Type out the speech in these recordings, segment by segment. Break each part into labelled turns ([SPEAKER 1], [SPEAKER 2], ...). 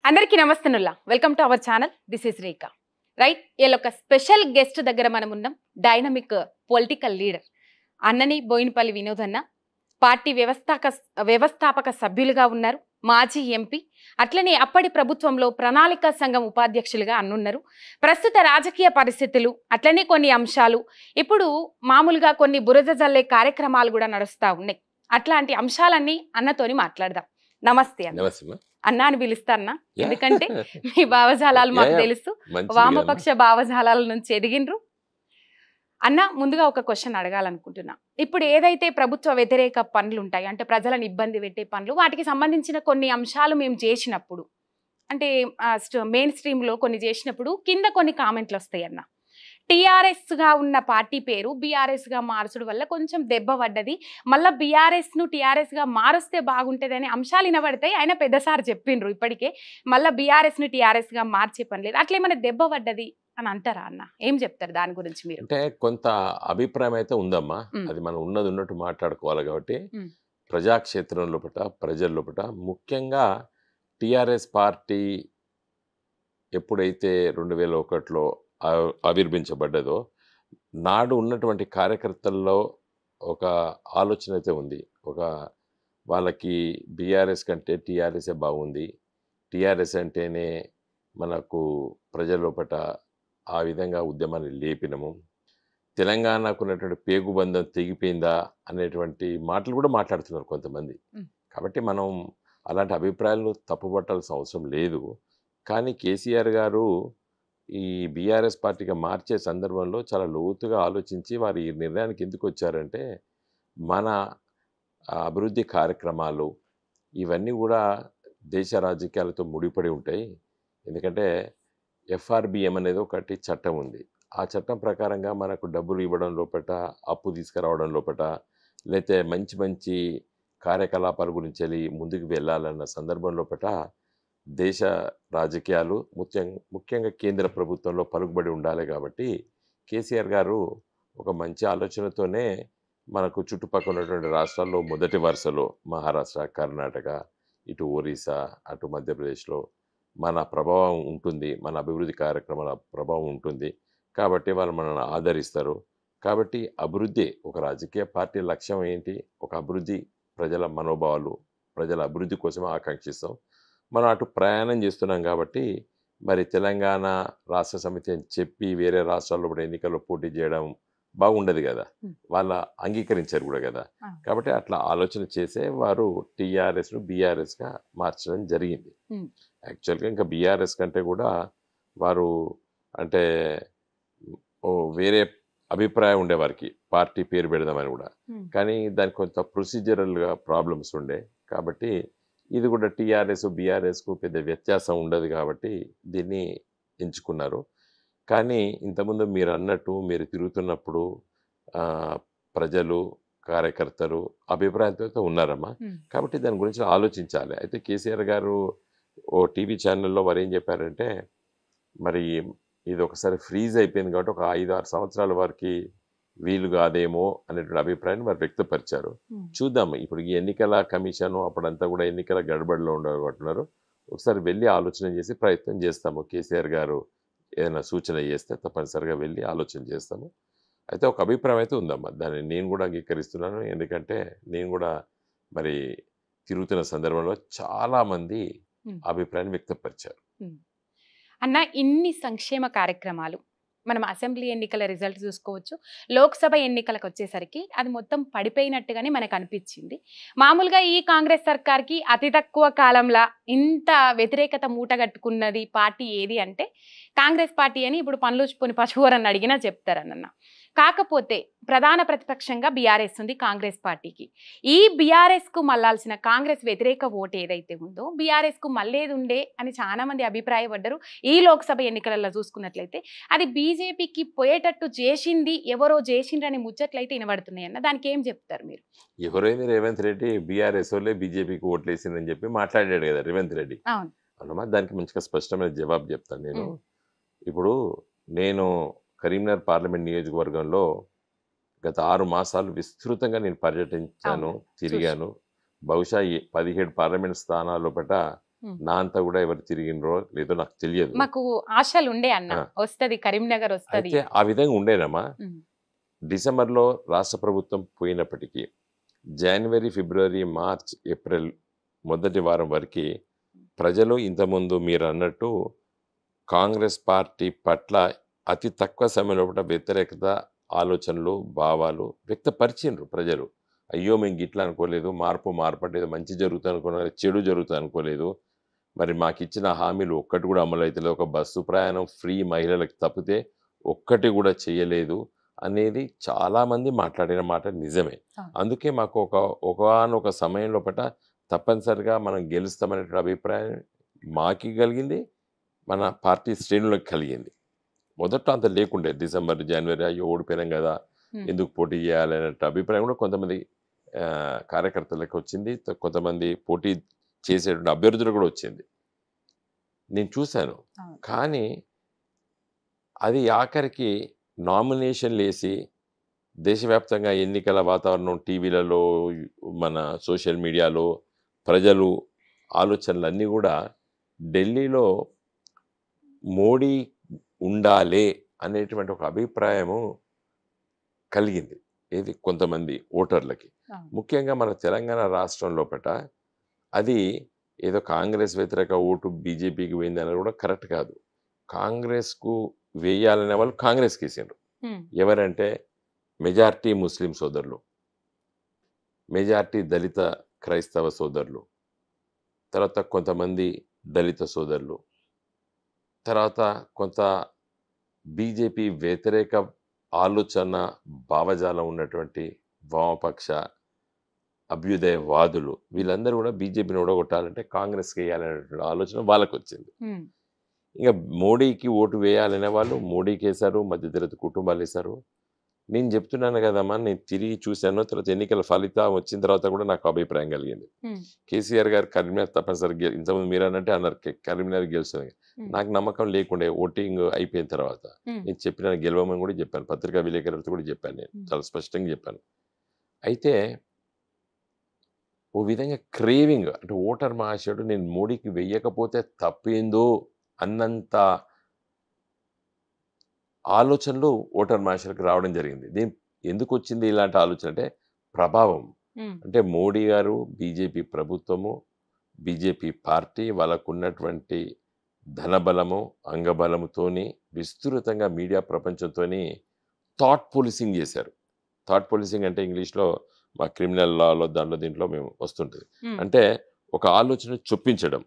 [SPEAKER 1] అందరికీ నమస్తనుల్లా welcome to our channel this is Rekha right ఇలా ఒక స్పెషల్ గెస్ట్ దగ్గర మనం ఉన్నాం డైనమిక్ పొలిటికల్ లీడర్ అన్నని బోయినపల్లి వినోద్ అన్న పార్టీ వ్యవస్థాపక సభ్యులుగా ఉన్నారు మాజీ ఎంపీ అట్లనే అప్పటి ప్రభుత్వంలో ప్రణాళిక సంఘం ఉపాధ్యక్షులుగా అన్నున్నారు ప్రస్తుత రాజకీయ పరిస్థితులు అట్లనే కొన్ని అంశాలు ఇప్పుడు మామూలుగా కొన్ని బురద జల్లే కార్యక్రమాలు కూడా నడుస్తూ ఉన్నాయి అట్లాంటి అంశాలన్నీ అన్నతోని మాట్లాడదాం నమస్తే అన్న అన్నా అని పిలుస్తారన్నా ఎందుకంటే మీ భావజాలాలు మాకు తెలుసు వామపక్ష భావజాలాల నుంచి ఎదిగినరు అన్న ముందుగా ఒక క్వశ్చన్ అడగాలనుకుంటున్నా ఇప్పుడు ఏదైతే ప్రభుత్వ వ్యతిరేక పనులు ఉంటాయి అంటే ప్రజలను ఇబ్బంది పెట్టే పనులు వాటికి సంబంధించిన కొన్ని అంశాలు మేము చేసినప్పుడు అంటే మెయిన్ స్ట్రీమ్లో కొన్ని చేసినప్పుడు కింద కొన్ని కామెంట్లు వస్తాయి అన్న టీఆర్ఎస్ గా ఉన్న పార్టీ పేరు బీఆర్ఎస్ గా మార్చడం వల్ల కొంచెం దెబ్బ పడ్డది మళ్ళీ బీఆర్ఎస్ ను టీఆర్ఎస్ గా మారుస్తే బాగుంటది అనే అంశాలు వినబడతాయి ఆయన పెద్దసారి చెప్పిండ్రు ఇప్పటికే మళ్ళీ బీఆర్ఎస్ ను టీఆర్ఎస్ గా మార్చే పని లేదు అట్లా ఏమైనా దెబ్బ పడ్డది అని అంటారా అన్న ఏం చెప్తారు దాని గురించి మీరు
[SPEAKER 2] అంటే కొంత అభిప్రాయం అయితే ఉందమ్మా అది మనం ఉన్నది ఉన్నట్టు మాట్లాడుకోవాలి కాబట్టి ప్రజాక్షేత్రం లోపట ప్రజల లోపట ముఖ్యంగా టీఆర్ఎస్ పార్టీ ఎప్పుడైతే 2001లో ఆవిర్భించబడ్డదో నాడు ఉన్నటువంటి కార్యకర్తల్లో ఒక ఆలోచన అయితే ఉంది ఒక వాళ్ళకి బీఆర్ఎస్ కంటే టీఆర్ఎస్ఏ బాగుంది టీఆర్ఎస్ అంటేనే మనకు ప్రజల లోపట ఆ విధంగా ఉద్యమాన్ని లేపినము తెలంగాణకు ఉన్నటువంటి పేగుబంధం తెగిపోయిందా అనేటువంటి మాటలు కూడా మాట్లాడుతున్నారు కొంతమంది కాబట్టి మనం అలాంటి అభిప్రాయాలను తప్పుపట్టాల్సిన అవసరం లేదు కానీ కేసీఆర్ గారు ఈ బీఆర్ఎస్ పార్టీగా మార్చే సందర్భంలో చాలా లోతుగా ఆలోచించి వారు ఈ నిర్ణయానికి ఎందుకు వచ్చారంటే మన అభివృద్ధి కార్యక్రమాలు ఇవన్నీ కూడా దేశ రాజకీయాలతో ముడిపడి ఉంటాయి ఎందుకంటే ఎఫ్ఆర్బిఎం అనేది ఒకటి చట్టం ఉంది ఆ చట్టం ప్రకారంగా మనకు డబ్బులు ఇవ్వడం లోపట అప్పు తీసుకురావడం లోపట లేకపోతే మంచి మంచి కార్యకలాపాల గురించి వెళ్ళి ముందుకు వెళ్ళాలన్న సందర్భం లోపట దేశ రాజకీయాలు ముఖ్యంగా కేంద్ర ప్రభుత్వంలో పలుకుబడి ఉండాలి కాబట్టి కేసీఆర్ గారు ఒక మంచి ఆలోచనతోనే మనకు చుట్టుపక్కల ఉన్నటువంటి రాష్ట్రాల్లో మొదటి వరుసలో మహారాష్ట్ర కర్ణాటక ఇటు ఒరిస్సా అటు మధ్యప్రదేశ్లో మన ప్రభావం ఉంటుంది మన అభివృద్ధి కార్యక్రమాల ప్రభావం ఉంటుంది కాబట్టి వాళ్ళు మనల్ని ఆదరిస్తారు కాబట్టి అభివృద్ధి ఒక రాజకీయ పార్టీ లక్ష్యం ఏంటి ఒక అభివృద్ధి ప్రజల మనోభావాలు ప్రజల అభివృద్ధి కోసమే ఆకాంక్షిస్తాం మనం అటు ప్రయాణం చేస్తున్నాం కాబట్టి మరి తెలంగాణ రాష్ట్ర సమితి అని చెప్పి వేరే రాష్ట్రాల్లో కూడా ఎన్నికల్లో పోటీ చేయడం బాగుండదు కదా వాళ్ళ అంగీకరించారు కూడా కదా కాబట్టి అట్లా ఆలోచన చేసే వారు టీఆర్ఎస్ను బీఆర్ఎస్గా మార్చడం జరిగింది యాక్చువల్గా ఇంకా బీఆర్ఎస్ కంటే కూడా వారు అంటే వేరే అభిప్రాయం ఉండే వారికి పార్టీ పేరు పెడదామని కూడా కానీ దానికి కొంత ప్రొసీజరల్గా ప్రాబ్లమ్స్ ఉండే కాబట్టి ఇది కూడా టీఆర్ఎస్ బీఆర్ఎస్కు పెద్ద వ్యత్యాసం ఉండదు కాబట్టి దీన్ని ఎంచుకున్నారు కానీ ఇంతకుముందు మీరు అన్నట్టు మీరు తిరుగుతున్నప్పుడు ప్రజలు కార్యకర్తలు అభిప్రాయంతో ఉన్నారమ్మా కాబట్టి దాని గురించి ఆలోచించాలి అయితే కేసీఆర్ గారు ఓ టీవీ ఛానల్లో వారు ఏం చెప్పారంటే మరి ఇది ఒకసారి ఫ్రీజ్ అయిపోయింది కాబట్టి ఒక 5-6 సంవత్సరాల వారికి వీలు కాదేమో అనేటువంటి అభిప్రాయాన్ని వారు వ్యక్తపరిచారు చూద్దాం ఇప్పుడు ఈ ఎన్నికల కమిషన్ అప్పుడంతా కూడా ఎన్నికల గడబడిలో ఉండబట్టున్నారు ఒకసారి వెళ్ళి ఆలోచన చేసి ప్రయత్నం చేస్తాము కేసీఆర్ గారు ఏదైనా సూచన చేస్తే తప్పనిసరిగా వెళ్ళి ఆలోచన చేస్తాము అయితే ఒక అభిప్రాయం అయితే ఉందమ్మా దాన్ని నేను కూడా అంగీకరిస్తున్నాను ఎందుకంటే నేను కూడా మరి తిరుగుతున్న సందర్భంలో చాలామంది అభిప్రాయాన్ని వ్యక్తపరిచారు
[SPEAKER 1] అన్న ఇన్ని సంక్షేమ కార్యక్రమాలు మనం అసెంబ్లీ ఎన్నికల రిజల్ట్ చూసుకోవచ్చు లోక్సభ ఎన్నికలకు వచ్చేసరికి అది మొత్తం పడిపోయినట్టుగానే మనకు అనిపించింది మామూలుగా ఈ కాంగ్రెస్ సర్కార్కి అతి తక్కువ కాలంలో ఇంత వ్యతిరేకత మూటగట్టుకున్నది పార్టీ ఏది అంటే కాంగ్రెస్ పార్టీ అని ఇప్పుడు పనులు పశువురని అడిగినా చెప్తారన్న కాకపోతే ప్రధాన ప్రతిపక్షంగా బీఆర్ఎస్ ఉంది కాంగ్రెస్ పార్టీకి ఈ బీఆర్ఎస్కు మళ్ళాల్సిన కాంగ్రెస్ వ్యతిరేక ఓటు ఏదైతే ఉందో బీఆర్ఎస్కు మళ్ళేది ఉండే అని చాలా మంది అభిప్రాయపడ్డారు ఈ లోక్సభ ఎన్నికలలో చూసుకున్నట్లయితే అది బీజేపీకి పోయేటట్టు చేసింది ఎవరో చేసిండ్రని ముచ్చట్లయితే వినబడుతున్నాయి అన్న దానికి ఏం చెప్తారు మీరు
[SPEAKER 2] ఎవరైనా రేవంత్ రెడ్డి బీఆర్ఎస్ వాళ్ళే బీజేపీకి ఓట్లు వేసిందని చెప్పి మాట్లాడాడు కదా రేవంత్ రెడ్డి అవునమ్మా దానికి మంచిగా స్పష్టమైన జవాబు చెప్తాను నేను ఇప్పుడు నేను కరీంనగర్ పార్లమెంట్ నియోజకవర్గంలో గత 6 మాసాలు విస్తృతంగా నేను పర్యటించాను తిరిగాను బహుశా 17 పార్లమెంట్ స్థానాల పట నా అంతా కూడా ఎవరు తిరిగినరో లేదో నాకు తెలియదు.
[SPEAKER 1] మాకు ఆశలు ఉండే అన్న వస్తది కరీంనగర్ వస్తది.
[SPEAKER 2] అయితే ఆ విధంగా ఉండేనమ్మా. డిసెంబర్లో రాష్ట్ర ప్రభుత్వం పోయినప్పటికీ జనవరి, ఫిబ్రవరి, మార్చ్, ఏప్రిల్ మొదటి వారం వరకు ప్రజలు ఇంతకుముందు మీరు అన్నట్టు కాంగ్రెస్ పార్టీ పట్ల అతి తక్కువ సమయంలో వ్యతిరేకత ఆలోచనలు భావాలు వ్యక్తపరిచిండ్రు ప్రజలు. అయ్యో మేము గిట్లా అనుకోలేదు, మార్పు అంటే మంచి జరుగుతుంది అనుకోలేదు, చెడు జరుగుతుంది అనుకోలేదు, మరి మాకు ఇచ్చిన హామీలు ఒక్కటి కూడా అమలు అవుతలేదు, ఒక బస్సు ప్రయాణం ఫ్రీ మహిళలకు తప్పితే ఒక్కటి కూడా చేయలేదు అనేది చాలామంది మాట్లాడిన మాట నిజమే. అందుకే మాకు ఒకనొక సమయం లోపల తప్పనిసరిగా మనం గెలుస్తామనే అభిప్రాయం మాకి కలిగింది, మన పార్టీ శ్రేణులకు కలిగింది. మొదట అంత లేకుండే, డిసెంబర్ జనవరి అయ్యో ఓడిపోయినాం కదా ఎందుకు పోటీ చేయాలనే అభిప్రాయం కూడా కొంతమంది కార్యకర్తలకు వచ్చింది, కొంతమంది పోటీ చేసేటువంటి అభ్యర్థులు కూడా వచ్చింది, నేను చూశాను. కానీ అది ఆఖరికి నామినేషన్లు వేసి దేశవ్యాప్తంగా ఎన్నికల వాతావరణం టీవీలలో మన సోషల్ మీడియాలో ప్రజలు ఆలోచనలన్నీ కూడా ఢిల్లీలో మోడీ ఉండాలే అనేటువంటి ఒక అభిప్రాయము కలిగింది ఏది కొంతమంది ఓటర్లకి. ముఖ్యంగా మన తెలంగాణ రాష్ట్రం లోపల అది ఏదో కాంగ్రెస్ వ్యతిరేక ఓటు బీజేపీకి పోయింది అనేది కూడా కరెక్ట్ కాదు. కాంగ్రెస్కు వేయాలనే వాళ్ళు కాంగ్రెస్కి వేసిండ్రు. ఎవరంటే మెజార్టీ ముస్లిం సోదరులు, మెజార్టీ దళిత క్రైస్తవ సోదరులు, తర్వాత కొంతమంది దళిత సోదరులు, తర్వాత కొంత బీజేపీ వ్యతిరేక ఆలోచన భావజాలం ఉన్నటువంటి వామపక్ష అభ్యుదయవాదులు, వీళ్ళందరూ కూడా బీజేపీని ఓడగొట్టాలంటే కాంగ్రెస్కి వేయాలనేటువంటి ఆలోచన వాళ్ళకు వచ్చింది. ఇంకా మోడీకి ఓటు వేయాలనే వాళ్ళు మోడీకి వేశారు, మధ్యతరగతి కుటుంబాలు వేశారు. నేను చెప్తున్నాను కదమ్మా, నేను తిరిగి చూశాను, తర్వాత ఎన్నికల ఫలితం వచ్చిన తర్వాత కూడా నాకు అభిప్రాయం కలిగింది. కేసీఆర్ గారు కరీంనగర్ తప్పనిసరిగా ఇంతకుముందు మీరు అన్నట్టే అన్నారు కరీంనగర్ గెలుస్తుంది. నాకు నమ్మకం లేకుండే ఓటింగ్ అయిపోయిన తర్వాత. నేను చెప్పిన గెలవమని కూడా చెప్పాను, పత్రికా విలేకరులతో కూడా చెప్పాను, నేను చాలా స్పష్టంగా చెప్పాను. అయితే ఓ విధంగా క్రేవింగ్ అంటే ఓటర్ మహాశయుడు నేను మోడీకి వెయ్యకపోతే తప్పేందో అన్నంత ఆలోచనలు ఓటర్ మహాశయులకు రావడం జరిగింది. దీని ఎందుకు వచ్చింది ఇలాంటి ఆలోచన అంటే ప్రభావం. అంటే మోడీ గారు, బీజేపీ ప్రభుత్వము, బీజేపీ పార్టీ వాళ్ళకున్నటువంటి ధనబలము అంగబలముతోని విస్తృతంగా మీడియా ప్రపంచంతోని థాట్ పోలీసింగ్ చేశారు. థాట్ పోలీసింగ్ అంటే ఇంగ్లీష్లో మా క్రిమినల్ లాలో దీంట్లో మేము వస్తుంటుంది. అంటే ఒక ఆలోచన చొప్పించడం.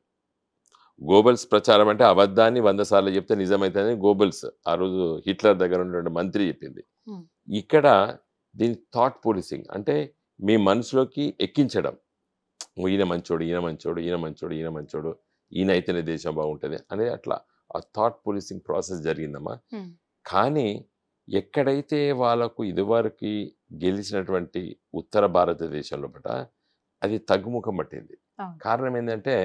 [SPEAKER 2] గోబెల్స్ ప్రచారం అంటే అబద్ధాన్ని 100 సార్లు చెప్తే నిజమైతుందని గోబెల్స్ ఆ రోజు హిట్లర్ దగ్గర ఉన్నటువంటి మంత్రి చెప్పింది. ఇక్కడ దీని థాట్ పోలీసింగ్ అంటే మీ మనసులోకి ఎక్కించడం, ఈయన మంచోడు, ఈయన మంచోడు, ఈయన మంచోడు, ఈయన మంచోడు, ఈయన అయితేనే దేశం బాగుంటుంది అనేది అట్లా ఆ థాట్ పోలీసింగ్ ప్రాసెస్ జరిగిందమ్మా. కానీ ఎక్కడైతే వాళ్ళకు ఇదివరకు గెలిచినటువంటి ఉత్తర భారతదేశంలో అది తగ్గుముఖం పట్టింది. కారణం ఏంటంటే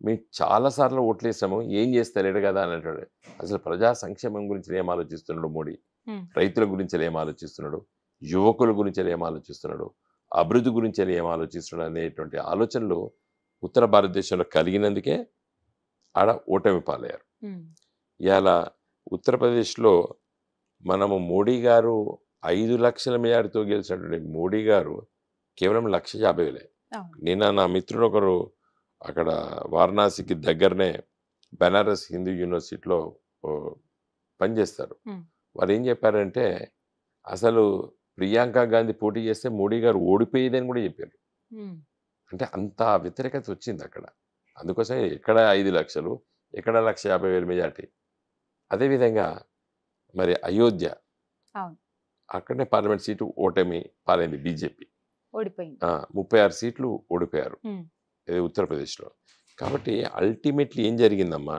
[SPEAKER 2] మేము చాలాసార్లు ఓట్లేసాము, ఏం చేస్తలేడు కదా అనేటువంటి. అసలు ప్రజా సంక్షేమం గురించి ఏం ఆలోచిస్తున్నాడు మోడీ, రైతుల గురించి ఏం ఆలోచిస్తున్నాడు, యువకుల గురించి ఏం ఆలోచిస్తున్నాడు, అభివృద్ధి గురించి ఏం ఆలోచిస్తున్నాడు అనేటువంటి ఆలోచనలు ఉత్తర భారతదేశంలో కలిగినందుకే ఆడ ఓటమి పాలయ్యారు. ఇవాళ ఉత్తరప్రదేశ్లో మనము మోడీ గారు 5 లక్షల మెజారిటీతో గెలిచినటువంటి మోడీ గారు కేవలం 1,50,000. నిన్న నా మిత్రుడు ఒకరు అక్కడ వారణాసికి దగ్గరనే బెనారస్ హిందూ యూనివర్సిటీలో పనిచేస్తారు. వారు ఏం చెప్పారంటే అసలు ప్రియాంక గాంధీ పోటీ చేస్తే మోడీ గారు ఓడిపోయేదని కూడా చెప్పారు. అంటే అంత వ్యతిరేకత వచ్చింది అక్కడ. అందుకోసం ఎక్కడ 5 లక్షలు, ఎక్కడ 1,50,000 మెజార్టీ. అదేవిధంగా మరి అయోధ్య అక్కడనే పార్లమెంట్ సీటు ఓటమి పాలైంది, బీజేపీ 36 సీట్లు ఓడిపోయారు ఉత్తరప్రదేశ్లో. కాబట్టి అల్టిమేట్లీ ఏం జరిగిందమ్మా,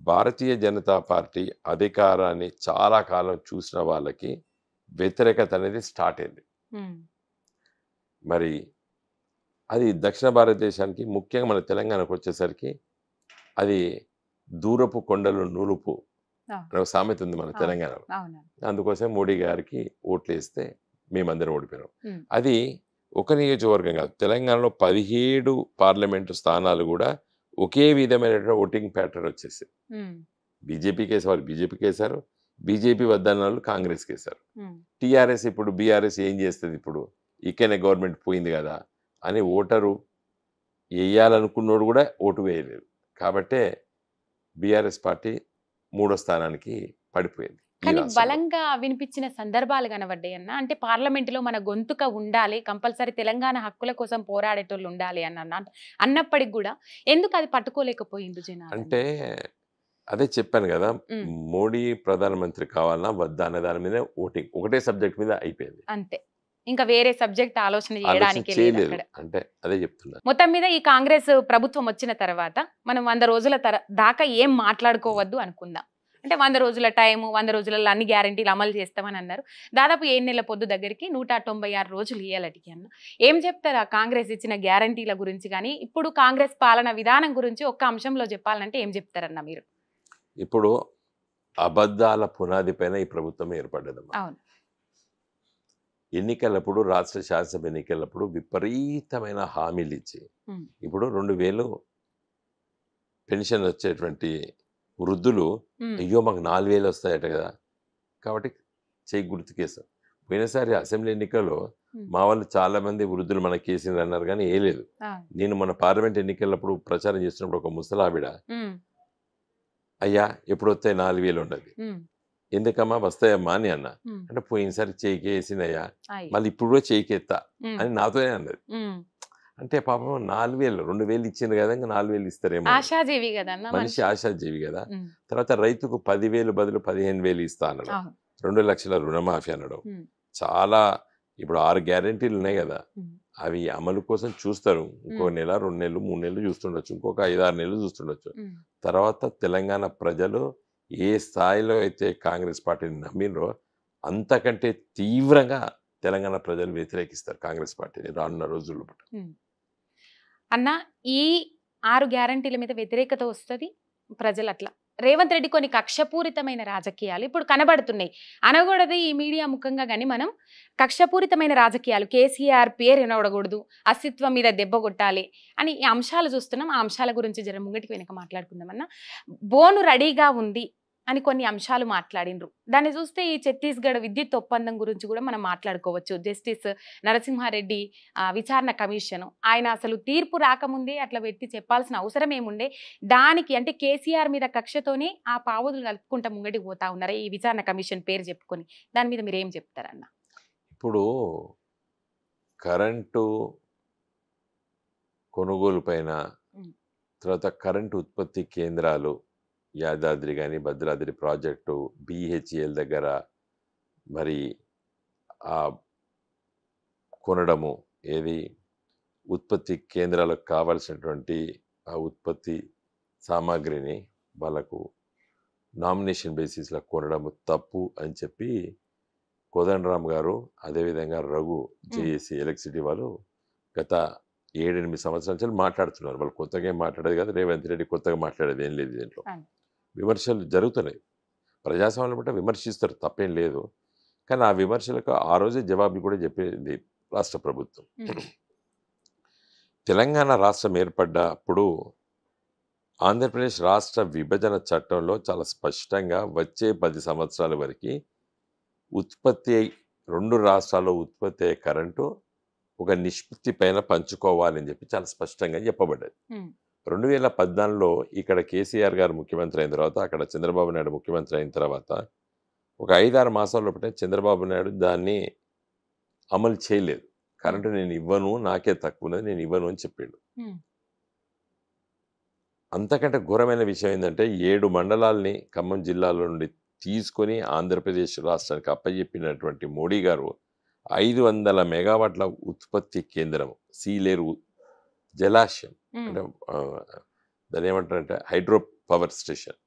[SPEAKER 2] భారతీయ జనతా పార్టీ అధికారాన్ని చాలా కాలం చూసిన వాళ్ళకి వ్యతిరేకత అనేది స్టార్ట్ అయింది. మరి అది దక్షిణ భారతదేశానికి ముఖ్యంగా మన తెలంగాణకు వచ్చేసరికి అది దూరపు కొండలు నూలుపు అనే ఒక సామెత ఉంది మన తెలంగాణలో. అందుకోసం మోడీ గారికి ఓట్లు వేస్తే మేమందరం ఓడిపోయినాం. అది ఒక నియోజకవర్గం కాదు, తెలంగాణలో 17 పార్లమెంటు స్థానాలు కూడా ఒకే విధమైన ఓటింగ్ ప్యాటర్న్ వచ్చేసి బీజేపీకి వేసేవారు బీజేపీకి వేశారు, బీజేపీ వద్దన్న వాళ్ళు కాంగ్రెస్కి వేశారు. టీఆర్ఎస్ ఇప్పుడు బీఆర్ఎస్ ఏం చేస్తుంది, ఇప్పుడు ఇక్కడనే గవర్నమెంట్ పోయింది కదా అని ఓటరు వేయాలనుకున్నోడు కూడా ఓటు వేయలేదు. కాబట్టే బీఆర్ఎస్ పార్టీ 3వ స్థానానికి పడిపోయింది.
[SPEAKER 1] కానీ బలంగా వినిపించిన సందర్భాలు కనబడ్డాయి అన్న. అంటే పార్లమెంటులో మన గొంతుక ఉండాలి, కంపల్సరీ తెలంగాణ హక్కుల కోసం పోరాడేటోళ్ళు ఉండాలి అన్నప్పటికి కూడా ఎందుకు అది పట్టుకోలేకపోయింది జనాలు?
[SPEAKER 2] అంటే అదే చెప్పాను కదా, మోడీ ప్రధానమంత్రి కావాలన్నా వద్దా అనే దాని మీద ఓటింగ్ ఒకటే సబ్జెక్ట్ మీద అయిపోయింది
[SPEAKER 1] అంతే. ఇంకా వేరే సబ్జెక్ట్ ఆలోచన చేయడానికి
[SPEAKER 2] చేయలేదు. అంటే అదే చెప్తున్నా.
[SPEAKER 1] మొత్తం మీద ఈ కాంగ్రెస్ ప్రభుత్వం వచ్చిన తర్వాత మనం 100 రోజుల దాకా ఏం మాట్లాడుకోవద్దు అనుకుందాం. అంటే 100 రోజుల టైము, 100 రోజులలో అన్ని గ్యారంటీలు అమలు చేస్తామని అన్నారు. దాదాపు 7 నెలల పొద్దు దగ్గరికి 196 రోజులు ఇయ్యాలటికి అన్న. ఏం చెప్తారా కాంగ్రెస్ ఇచ్చిన గ్యారంటీల గురించి? కానీ ఇప్పుడు కాంగ్రెస్ పాలన విధానం గురించి ఒక్క అంశంలో చెప్పాలంటే ఏం చెప్తారన్న మీరు?
[SPEAKER 2] ఇప్పుడు అబద్ధాల పునాది పైన ఈ ప్రభుత్వం ఏర్పడ్డదమ్మా.
[SPEAKER 1] అవును.
[SPEAKER 2] ఎన్నికలప్పుడు, రాష్ట్ర శాసనసభ ఎన్నికలప్పుడు విపరీతమైన హామీలు ఇచ్చి ఇప్పుడు 2000 పెన్షన్ వచ్చేటువంటి వృద్ధులు అయ్యో మాకు 4000 వస్తాయట కదా, కాబట్టి చేయి గుర్తుకేసాం. పోయినసారి అసెంబ్లీ ఎన్నికల్లో మా వాళ్ళు చాలా మంది వృద్ధులు మన కేసీఆర్ అన్నారు కానీ ఏ లేదు. నేను మన పార్లమెంట్ ఎన్నికలప్పుడు ప్రచారం చేస్తున్నప్పుడు ఒక ముసలావిడ అయ్యా ఎప్పుడు వస్తాయి 4000 ఉన్నది, ఎందుకమ్మా వస్తాయమ్మా అని అన్నా. అంటే పోయినసారి చేయికి వేసినయ్యా, మళ్ళీ ఇప్పుడు కూడా చేయికి ఎత్తా అని నాతోనే అన్నది. అంటే పాపం 4000 2000 ఇచ్చింది కదా, ఇంకా 4000 ఇస్తారేమో.
[SPEAKER 1] ఆశాజీవి కదా
[SPEAKER 2] మనిషి, ఆశాజీవి కదా. తర్వాత రైతుకు 10,000 బదులు 15,000 ఇస్తా అనడం, 2 లక్షల రుణమాఫీ అనడం. చాలా ఇప్పుడు 6 గ్యారెంటీలు ఉన్నాయి కదా, అవి అమలు కోసం చూస్తారు. ఇంకో నెల, 2 నెలలు, 3 నెలలు చూస్తుండొచ్చు, ఇంకొక 5-6 నెలలు చూస్తుండొచ్చు. తర్వాత తెలంగాణ ప్రజలు ఏ స్థాయిలో అయితే కాంగ్రెస్ పార్టీని నమ్మినరో అంతకంటే తీవ్రంగా తెలంగాణ ప్రజలు వ్యతిరేకిస్తారు కాంగ్రెస్ పార్టీని రానున్న రోజుల్లో.
[SPEAKER 1] అన్న ఈ 6 గ్యారంటీల మీద వ్యతిరేకత వస్తుంది ప్రజలు. అట్లా రేవంత్ రెడ్డి కొన్ని కక్షపూరితమైన రాజకీయాలు ఇప్పుడు కనబడుతున్నాయి. అనకూడదు ఈ మీడియా ముఖంగా, కానీ మనం కక్షపూరితమైన రాజకీయాలు, కేసీఆర్ పేరు వినవడకూడదు, అస్తిత్వం మీద దెబ్బ కొట్టాలి అని ఈ అంశాలు చూస్తున్నాం. ఆ అంశాల గురించి జర ముంగటికి వెనక మాట్లాడుకుందామన్నా. బోను రెడీగా ఉంది అని కొన్ని అంశాలు మాట్లాడినరు. దాన్ని చూస్తే ఈ ఛత్తీస్గఢ్ విద్యుత్ ఒప్పందం గురించి కూడా మనం మాట్లాడుకోవచ్చు. జస్టిస్ నరసింహారెడ్డి విచారణ కమిషన్ ఆయన అసలు తీర్పు రాకముందే అట్లా పెట్టి చెప్పాల్సిన అవసరం ఏముండే? దానికి అంటే కేసీఆర్ మీద కక్షతోనే ఆ పావులు కలుపుకుంటా ముంగటికి పోతా ఉన్నారా ఈ విచారణ కమిషన్ పేరు చెప్పుకొని? దాని మీద మీరు ఏం చెప్తారన్న?
[SPEAKER 2] ఇప్పుడు కరెంటు కొనుగోలు పైన, తర్వాత కరెంటు ఉత్పత్తి కేంద్రాలు, యాదాద్రి కానీ భద్రాద్రి ప్రాజెక్టు, BHEL దగ్గర మరి కొనడము, ఏది ఉత్పత్తి కేంద్రాలకు కావాల్సినటువంటి ఆ ఉత్పత్తి సామాగ్రిని వాళ్ళకు నామినేషన్ బేసిస్లో కొనడము తప్పు అని చెప్పి కోదండరామ్ గారు, అదేవిధంగా రఘు జేఏసీ ఎలక్ట్రిసిటీ వాళ్ళు గత 7-8 సంవత్సరాల నుంచి మాట్లాడుతున్నారు. వాళ్ళు కొత్తగా ఏం మాట్లాడేది కాదు, రేవంత్ రెడ్డి కొత్తగా మాట్లాడేది ఏం లేదు. దీంట్లో విమర్శలు జరుగుతున్నాయి. ప్రజాస్వామ్యం బట్టి విమర్శిస్తారు, తప్పేం లేదు. కానీ ఆ విమర్శలకు ఆ రోజే జవాబులు కూడా చెప్పేది రాష్ట్ర ప్రభుత్వం. తెలంగాణ రాష్ట్రం ఏర్పడ్డప్పుడు ఆంధ్రప్రదేశ్ రాష్ట్ర విభజన చట్టంలో చాలా స్పష్టంగా వచ్చే 10 సంవత్సరాల వరకు ఉత్పత్తి 2 రాష్ట్రాల్లో ఉత్పత్తి అయ్యే కరెంటు ఒక నిష్పత్తి పైన పంచుకోవాలని చెప్పి చాలా స్పష్టంగా చెప్పబడ్డది. 2014లో ఇక్కడ కేసీఆర్ గారు ముఖ్యమంత్రి అయిన తర్వాత, అక్కడ చంద్రబాబు నాయుడు ముఖ్యమంత్రి అయిన తర్వాత ఒక 5-6 మాసాల లోపలే చంద్రబాబు నాయుడు దాన్ని అమలు చేయలేదు. కరెంటు నేను ఇవ్వను, నాకే తక్కువ ఉన్నది, నేను ఇవ్వను అని చెప్పాడు. అంతకంటే ఘోరమైన విషయం ఏంటంటే 7 మండలాల్ని ఖమ్మం జిల్లాలో నుండి తీసుకొని ఆంధ్రప్రదేశ్ రాష్ట్రానికి అప్పచెప్పినటువంటి మోడీ గారు 500 మెగావాట్ల ఉత్పత్తి కేంద్రం, సీలేరు జలాశయం అంటే దాన్ని ఏమంటారంటే హైడ్రో పవర్ స్టేషన్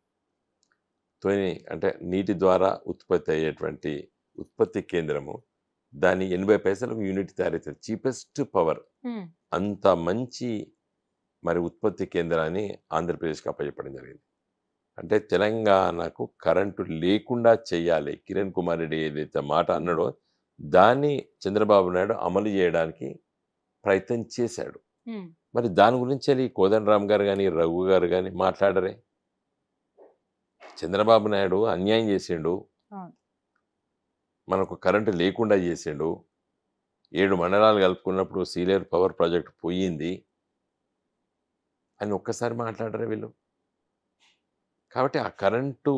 [SPEAKER 2] తోని, అంటే నీటి ద్వారా ఉత్పత్తి అయ్యేటువంటి ఉత్పత్తి కేంద్రము, దాని 80 పైసలకు యూనిట్ తయారవుతుంది, చీపెస్ట్ పవర్. అంత మంచి మరి ఉత్పత్తి కేంద్రాన్ని ఆంధ్రప్రదేశ్కి అప్పచెప్పడం జరిగింది. అంటే తెలంగాణకు కరెంటు లేకుండా చేయాలి, కిరణ్ కుమార్ రెడ్డి ఏదైతే మాట అన్నాడో దాన్ని చంద్రబాబు నాయుడు అమలు చేయడానికి ప్రయత్నం చేశాడు.
[SPEAKER 1] ఉమ్,
[SPEAKER 2] మరి దాని గురించి కోదండరామ్ గారు కానీ రఘు గారు కానీ మాట్లాడరే. చంద్రబాబు నాయుడు అన్యాయం చేసిండు,
[SPEAKER 1] అవును.
[SPEAKER 2] మనకు కరెంటు లేకుండా చేసిండు, 7 మండలాలు కలుపుకున్నప్పుడు సీలేరు పవర్ ప్రాజెక్ట్ పోయింది అని ఒక్కసారి మాట్లాడరే వీళ్ళు. కాబట్టి ఆ కరెంటు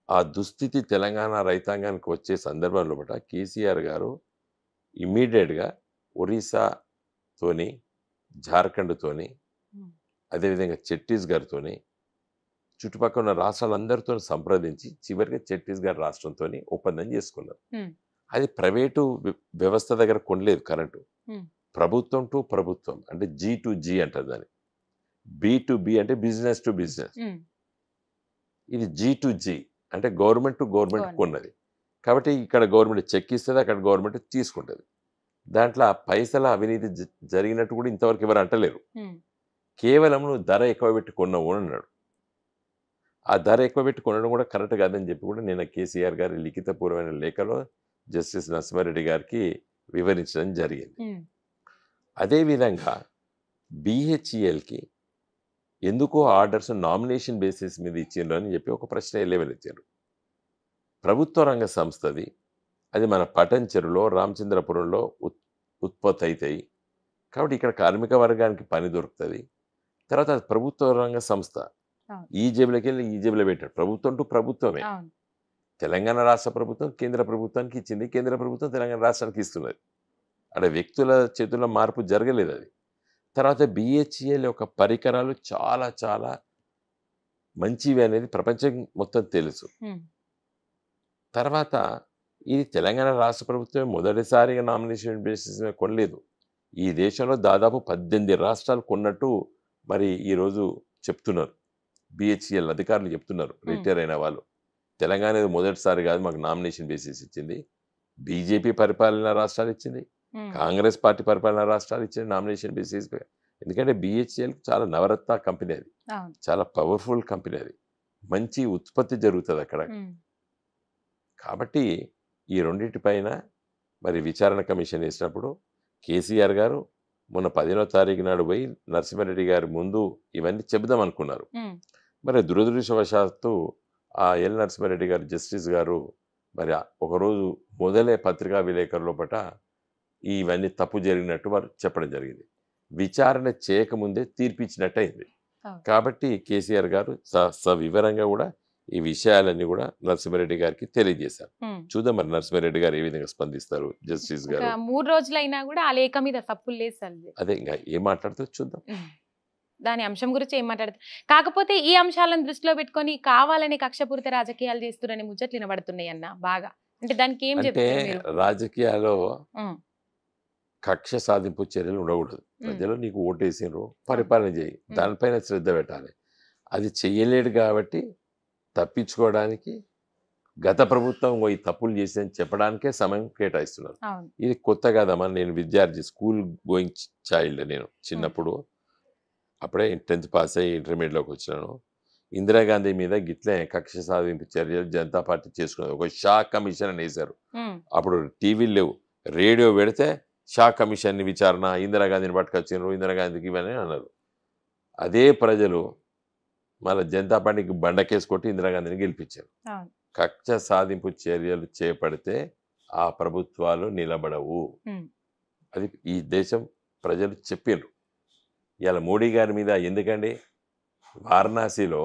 [SPEAKER 2] ఆ దుస్థితి తెలంగాణ రైతాంగానికి వచ్చే సందర్భంలో బట కేసీఆర్ గారు ఇమ్మీడియట్గా ఒరిస్సాతోని, జార్ఖండ్తోని,
[SPEAKER 1] ఉమ్,
[SPEAKER 2] అదేవిధంగా ఛత్తీస్గఢ్తోని, చుట్టుపక్కల ఉన్న రాష్ట్రాలందరితో సంప్రదించి చివరిగా ఛత్తీస్గఢ్ రాష్ట్రంతో ఒప్పందం చేసుకున్నారు.
[SPEAKER 1] ఉమ్,
[SPEAKER 2] అది ప్రైవేటు వ్యవస్థ దగ్గర కొనలేదు కరెంటు,
[SPEAKER 1] ఉమ్,
[SPEAKER 2] ప్రభుత్వం టు ప్రభుత్వం, అంటే G2G అంటారు దాన్ని. B2B అంటే బిజినెస్ టు బిజినెస్.
[SPEAKER 1] ఉమ్,
[SPEAKER 2] ఇది G2G అంటే గవర్నమెంట్ టు గవర్నమెంట్
[SPEAKER 1] గవర్నమెంట్.
[SPEAKER 2] కొన్నది. కాబట్టి ఇక్కడ గవర్నమెంట్ చెక్ ఇస్తుంది, అక్కడ గవర్నమెంట్ తీసుకుంటుంది. దాంట్లో ఆ పైసల అవినీతి జరిగినట్టు కూడా ఇంతవరకు ఎవరు అంటలేరు.
[SPEAKER 1] ఉమ్,
[SPEAKER 2] కేవలం నువ్వు ధర ఎక్కువ పెట్టి కొన్నావు అని అన్నాడు. ఆ ధర ఎక్కువ పెట్టి కొనడం కూడా కరెక్ట్ కాదని చెప్పి కూడా నిన్న కేసీఆర్ గారి లిఖితపూర్వమైన లేఖలో జస్టిస్ నరసింహారెడ్డి గారికి వివరించడం జరిగింది.
[SPEAKER 1] ఉమ్,
[SPEAKER 2] అదేవిధంగా BHELకి ఎందుకో ఆర్డర్స్ నామినేషన్ బేసిస్ మీద ఇచ్చిండ్రు అని చెప్పి ఒక ప్రశ్న లేవనెత్తారు. ప్రభుత్వ రంగ సంస్థది, అది మన పటంచెరులో రామచంద్రపురంలో ఉత్పత్తి అవుతాయి. కాబట్టి ఇక్కడ కార్మిక వర్గానికి పని దొరుకుతుంది. తర్వాత అది ప్రభుత్వ రంగ సంస్థ,
[SPEAKER 1] అవును.
[SPEAKER 2] ఈ జేబులకి వెళ్ళి ఈ జేబులో పెట్టాడు. ప్రభుత్వం టు ప్రభుత్వమే.
[SPEAKER 1] అవును.
[SPEAKER 2] తెలంగాణ రాష్ట్ర ప్రభుత్వం కేంద్ర ప్రభుత్వానికి ఇచ్చింది, కేంద్ర ప్రభుత్వం తెలంగాణ రాష్ట్రానికి ఇస్తున్నది. అక్కడ వ్యక్తుల చేతుల్లో మార్పు జరగలేదు అది. తర్వాత BHEL యొక్క పరికరాలు చాలా చాలా మంచివి అనేది ప్రపంచం మొత్తం తెలుసు.
[SPEAKER 1] ఉమ్,
[SPEAKER 2] తర్వాత ఇది తెలంగాణ రాష్ట్ర ప్రభుత్వమే మొదటిసారిగా నామినేషన్ బేసిస్ మీద కొనలేదు. ఈ దేశంలో దాదాపు 18 రాష్ట్రాలు కొన్నట్టు మరి ఈరోజు చెప్తున్నారు. BHEL అధికారులు చెప్తున్నారు, రిటైర్ అయిన వాళ్ళు. తెలంగాణ ఇది మొదటిసారి కాదు మాకు నామినేషన్ బేసిస్ ఇచ్చింది. బీజేపీ పరిపాలన రాష్ట్రాలు ఇచ్చింది,
[SPEAKER 1] ఉమ్,
[SPEAKER 2] కాంగ్రెస్ పార్టీ పరిపాలన రాష్ట్రాలు ఇచ్చింది నామినేషన్ బేసిస్. ఎందుకంటే BHEL చాలా నవరత్న కంపెనీ, అది
[SPEAKER 1] అవును.
[SPEAKER 2] చాలా పవర్ఫుల్ కంపెనీ, అది మంచి ఉత్పత్తి జరుగుతుంది అక్కడ.
[SPEAKER 1] ఉమ్,
[SPEAKER 2] కాబట్టి ఈ రెండింటిపైన మరి విచారణ కమిషన్ వేసినప్పుడు కేసీఆర్ గారు మొన్న 10వ తారీఖు నాడు పోయి నరసింహారెడ్డి గారి ముందు ఇవన్నీ చెబుదాం అనుకున్నారు.
[SPEAKER 1] ఉమ్,
[SPEAKER 2] మరి దురదృష్టవశాత్తు ఆ ఎల్ నరసింహారెడ్డి గారు జస్టిస్ గారు మరి ఒకరోజు మొదలే పత్రికా విలేకరుల పట ఇవన్నీ తప్పు జరిగినట్టు వారు చెప్పడం జరిగింది. విచారణ చేయకముందే తీర్పిచ్చినట్టు అయింది.
[SPEAKER 1] అవును.
[SPEAKER 2] కాబట్టి కేసీఆర్ గారు సవివరంగా కూడా ఈ విషయాలన్నీ కూడా నరసింహారెడ్డి గారికి తెలియజేశారు.
[SPEAKER 1] ఉమ్.
[SPEAKER 2] చూద్దాం మరి నరసింహారెడ్డి గారు ఏ విధంగా స్పందిస్తారు, జస్టిస్
[SPEAKER 1] ఒక
[SPEAKER 2] గారు.
[SPEAKER 1] 3 రోజులైనా కూడా ఆ లేఖ మీద తప్పులు లేదు సార్.
[SPEAKER 2] అదే ఇంకా ఏం మాట్లాడుతూ చూద్దాం.
[SPEAKER 1] దాని అంశం గురించి ఏం మాట్లాడుతుంది. కాకపోతే ఈ అంశాలను దృష్టిలో పెట్టుకొని కావాలని కక్షపూరిత రాజకీయాలు చేస్తున్నారని ముచ్చట్లు వినబడుతున్నాయి అన్న బాగా. అంటే దానికి ఏం
[SPEAKER 2] అంటే
[SPEAKER 1] చెప్తారు మీరు?
[SPEAKER 2] రాజకీయాల్లో
[SPEAKER 1] ఉమ్,
[SPEAKER 2] కక్ష సాధింపు చర్యలు ఉండకూడదు. ప్రజలు నీకు ఓటేసినారు, పరిపాలన చేయి, దానిపైన శ్రద్ధ పెట్టాలి. అది చెయ్యలేడు కాబట్టి తప్పించుకోవడానికి గత ప్రభుత్వం ఈ తప్పులు చేసిందని చెప్పడానికే సమయం కేటాయిస్తున్నారు.
[SPEAKER 1] అవును.
[SPEAKER 2] ఇది కొత్త కాదమ్మా. నేను విద్యార్థి, స్కూల్ గోయింగ్ చైల్డ్. నేను చిన్నప్పుడు అప్పుడే 10th పాస్ అయ్యి ఇంటర్మీడియట్లోకి వచ్చినాను. ఇందిరాగాంధీ మీద గిట్లే కక్ష సాధింపు చర్యలు జనతా పార్టీ చేసుకున్నది. ఒక షా కమిషన్ అని వేశారు.
[SPEAKER 1] ఉమ్,
[SPEAKER 2] అప్పుడు టీవీలు లేవు, రేడియో పెడితే షా కమిషన్ని విచారణ, ఇందిరాగాంధీని పట్టుకొచ్చారు, ఇందిరాగాంధీకి ఇవన్నీ అన్నారు. అదే ప్రజలు మళ్ళీ జనతా పార్టీకి బండకేసి కొట్టి ఇందిరాగాంధీని గెలిపించారు.
[SPEAKER 1] అవును.
[SPEAKER 2] కక్ష సాధింపు చర్యలు చేపడితే ఆ ప్రభుత్వాలు నిలబడవు.
[SPEAKER 1] ఉమ్,
[SPEAKER 2] అది ఈ దేశం ప్రజలు చెప్పారు. ఇవాళ మోడీ గారి మీద ఎందుకండి, వారణాసిలో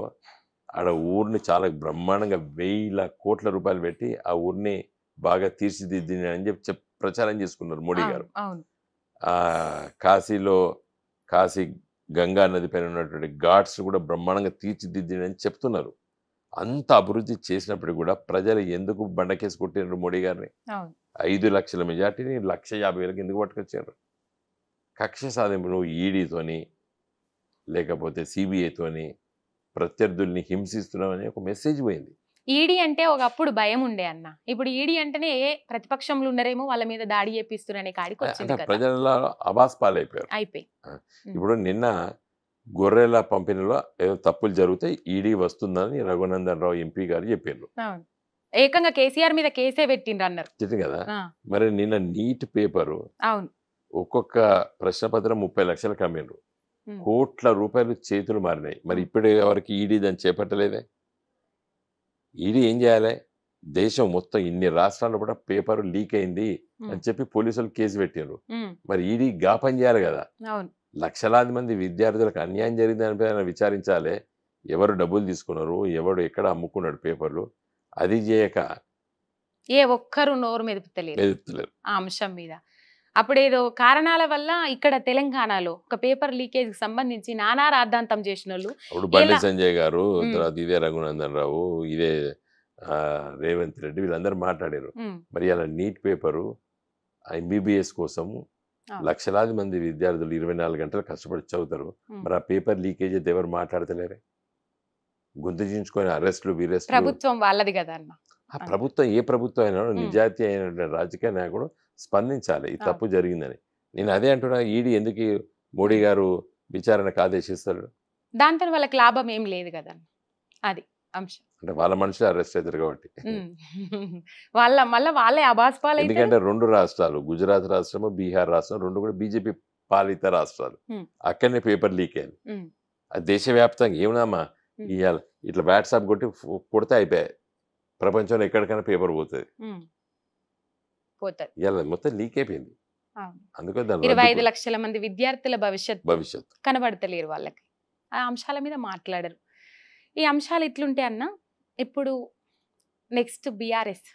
[SPEAKER 2] ఆడ ఊరిని చాలా బ్రహ్మాండంగా 1000 కోట్ల రూపాయలు పెట్టి ఆ ఊరిని బాగా తీర్చిదిద్దిన అని చెప్పి ప్రచారం చేసుకున్నారు మోడీ గారు.
[SPEAKER 1] అవును.
[SPEAKER 2] కాశీలో కాశీ గంగా నది పైన ఉన్నటువంటి ఘాట్స్ కూడా బ్రహ్మాండంగా తీర్చిదిద్దినని చెప్తున్నారు. అంత అభివృద్ధి చేసినప్పుడు కూడా ప్రజలు ఎందుకు బండకేసి కొట్టినారు మోడీ గారిని? 5 లక్షల మెజార్టీని 1,50,000 ఎందుకు పట్టుకొచ్చారు? కక్ష సాధింపు నువ్వు ఈడీతోని లేకపోతే సిబిఐతోని ప్రత్యర్థుల్ని హింసిస్తున్నామని ఒక మెసేజ్ పోయింది.
[SPEAKER 1] ఈడీ అంటే ఒకప్పుడు భయం ఉండే అన్న, ఇప్పుడు ఈడీ అంటేనే ప్రతిపక్షంలో ఉన్నారేమో వాళ్ళ మీద దాడి చేపిస్తున్నారనే కాడికి వచ్చింది కదా.
[SPEAKER 2] ప్రజల అబాస్ పాలైపోయారు.
[SPEAKER 1] అయిపోయి
[SPEAKER 2] ఇప్పుడు నిన్న గొర్రెల పంపిణీలో ఏదో తప్పులు జరిగితే ఈడీ వస్తుందని రఘునందన్ రావు ఎంపీ గారు చెప్పారు.
[SPEAKER 1] ఏకంగా కేసీఆర్ మీద కేసే పెట్టిండ్రు అన్నారు
[SPEAKER 2] కదా. మరి నిన్న నీట్ పేపరు
[SPEAKER 1] అవును
[SPEAKER 2] ఒక్కొక్క ప్రశ్నపత్రం 30 లక్షలకు అమ్మిండ్రు.
[SPEAKER 1] ఉమ్,
[SPEAKER 2] కోట్ల రూపాయలు చేతులు మారినాయి. మరి
[SPEAKER 1] ఉమ్,
[SPEAKER 2] ఇప్పటి వరకు ఈడీ దాన్ని చేపట్టలేదే. ఈడీ ఏం చేయాలి? దేశం మొత్తం ఇన్ని రాష్ట్రాల్లో కూడా పేపర్ లీక్ అయింది
[SPEAKER 1] ఉమ్,
[SPEAKER 2] అని చెప్పి పోలీసులు కేసు పెట్టిండ్రు.
[SPEAKER 1] ఉమ్,
[SPEAKER 2] మరి ఈడీ గా పని చేయాలి కదా.
[SPEAKER 1] అవును.
[SPEAKER 2] లక్షలాది మంది విద్యార్థులకు అన్యాయం జరిగింది దానిపైన విచారించాలి. ఎవరు డబ్బులు తీసుకున్నారు, ఎవడు ఎక్కడ అమ్ముకున్నాడు పేపర్లు, అది చేయక
[SPEAKER 1] ఏ ఒక్కరు నోరు మెదుపుతలేరు
[SPEAKER 2] ఎదుగుతలేరు.
[SPEAKER 1] ఆ అంశం మీద. అప్పుడేదో కారణాల వల్ల ఇక్కడ తెలంగాణలో ఒక పేపర్ లీకేజ్ కి సంబంధించి నానా రాద్ధాంతం చేసిన వాళ్ళు
[SPEAKER 2] అప్పుడు బండి
[SPEAKER 1] ఎలా
[SPEAKER 2] సంజయ్ గారు,
[SPEAKER 1] ఉమ్,
[SPEAKER 2] తర్వాత ఇదే రఘునందన్ రావు, ఇదే రేవంత్ రెడ్డి వీళ్ళందరూ మాట్లాడారు.
[SPEAKER 1] ఉమ్,
[SPEAKER 2] మరి అలా నీట్ పేపరు ఎంబీబీఎస్ కోసం
[SPEAKER 1] అవును.
[SPEAKER 2] లక్షలాది మంది విద్యార్థులు 24 గంటలు కష్టపడి చదువుతారు.
[SPEAKER 1] ఉమ్.
[SPEAKER 2] మరి ఆ పేపర్ లీకేజ్ అయితే ఎవరు మాట్లాడతలేరే. గుంత చించుకొని అరెస్టులు వీరెస్టులు.
[SPEAKER 1] ప్రభుత్వం వాళ్ళది కదా అన్న.
[SPEAKER 2] ఆ ప్రభుత్వం ఏ ప్రభుత్వం అయినా
[SPEAKER 1] ఉమ్,
[SPEAKER 2] నిజాయితీ అయిన రాజకీయ నాయకుడు స్పందించాలి ఈ
[SPEAKER 1] అవును.
[SPEAKER 2] తప్పు జరిగిందని. నేను అదే అంటున్నా, ఈడీ ఎందుకు మోడీ
[SPEAKER 1] ఉమ్.
[SPEAKER 2] గారు విచారణకు ఆదేశిస్తాడు?
[SPEAKER 1] దాంతో వాళ్ళకి లాభం ఏం లేదు కదా అన్న. అది అంశం.
[SPEAKER 2] అంటే వాళ్ళ మనుషులు అరెస్ట్ అవుతారు కాబట్టి.
[SPEAKER 1] ఉమ్. మళ్ళీ వాళ్ళే అబాస్పాలు అవుతారు.
[SPEAKER 2] ఎందుకంటే 2 రాష్ట్రాలు, గుజరాత్ రాష్ట్రము, బీహార్ రాష్ట్రం 2 కూడా బీజేపీ పాలిత రాష్ట్రాలు.
[SPEAKER 1] ఉమ్,
[SPEAKER 2] అక్కడనే పేపర్ లీక్ అయింది.
[SPEAKER 1] ఉమ్,
[SPEAKER 2] అది దేశవ్యాప్తంగా ఏమన్నామా
[SPEAKER 1] ఉమ్,
[SPEAKER 2] ఇవాళ ఇట్లా వాట్సాప్ కొట్టి కొడితే అయిపోయాయి. ప్రపంచంలో ఎక్కడికైనా పేపర్ పోతుంది.
[SPEAKER 1] ఉమ్. పోతారు.
[SPEAKER 2] ఇవాళ మొత్తం లీక్ అయిపోయింది.
[SPEAKER 1] అవును.
[SPEAKER 2] అందుకని దాని
[SPEAKER 1] 25 లక్షల మంది విద్యార్థుల భవిష్యత్తు
[SPEAKER 2] భవిష్యత్తు
[SPEAKER 1] కనబడతలేరు వాళ్ళకి. ఆ అంశాల మీద మాట్లాడరు. ఈ అంశాలు ఇట్లుంటే అన్న, ఇప్పుడు నెక్స్ట్ బీఆర్ఎస్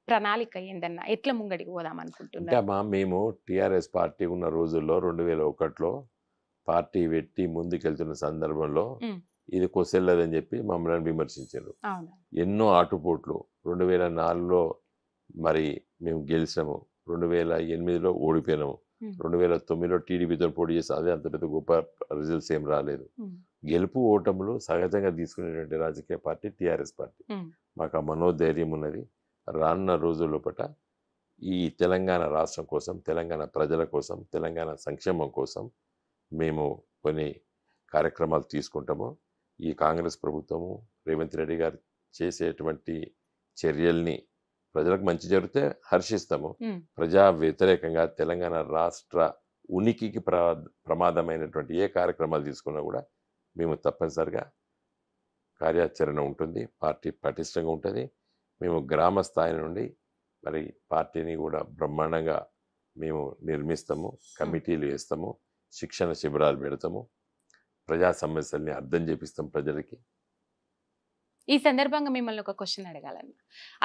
[SPEAKER 1] ప్రణాళిక ఏందన్నా, ఎట్లా ముంగడికి పోదాం
[SPEAKER 2] అంటే
[SPEAKER 1] అనుకుంటున్నారు?
[SPEAKER 2] అమ్మా, మేము టీఆర్ఎస్ పార్టీ ఉన్న రోజుల్లో 2001లో పార్టీ పెట్టి ముందుకెళ్తున్న సందర్భంలో
[SPEAKER 1] ఉమ్,
[SPEAKER 2] ఇది కొసెల్లదని చెప్పి మమ్మల్ని విమర్శించారు.
[SPEAKER 1] అవును.
[SPEAKER 2] ఎన్నో ఆటుపోట్లు. 2004లో మరి మేము గెలిచాము, 2008లో ఓడిపోయినాము,
[SPEAKER 1] ఉమ్,
[SPEAKER 2] 2009లో టీడీపీతో పోటీ చేసి అదే అంత పెద్ద గొప్ప రిజల్ట్స్ ఏం రాలేదు.
[SPEAKER 1] ఉమ్,
[SPEAKER 2] గెలుపు ఓటములు సహజంగా తీసుకునేటువంటి రాజకీయ పార్టీ టీఆర్ఎస్ పార్టీ.
[SPEAKER 1] ఉమ్,
[SPEAKER 2] మాకు ఆ మనోధైర్యం ఉన్నది. రానున్న రోజుల పట ఈ తెలంగాణ రాష్ట్రం కోసం, తెలంగాణ ప్రజల కోసం, తెలంగాణ సంక్షేమం కోసం మేము కొన్ని కార్యక్రమాలు తీసుకుంటాము. ఈ కాంగ్రెస్ ప్రభుత్వము, రేవంత్ రెడ్డి గారు చేసేటువంటి చర్యల్ని ప్రజలకు మంచి జరిగితే హర్షిస్తాము.
[SPEAKER 1] ఉమ్,
[SPEAKER 2] ప్రజా వ్యతిరేకంగా తెలంగాణ రాష్ట్ర ఉనికికి ప్రమాదమైనటువంటి ఏ కార్యక్రమాలు తీసుకున్నా కూడా మేము తప్పనిసరిగా కార్యాచరణ ఉంటుంది. పార్టీ పటిష్టంగా ఉంటుంది. మేము గ్రామ స్థాయి నుండి మరి పార్టీని కూడా బ్రహ్మాండంగా మేము నిర్మిస్తాము. కమిటీలు వేస్తాము, శిక్షణ శిబిరాలు పెడతాము, ప్రజా సమస్యల్ని అర్థం చేపిస్తాం ప్రజలకి.
[SPEAKER 1] ఈ సందర్భంగా మిమ్మల్ని ఒక క్వశ్చన్ అడగాలన్న.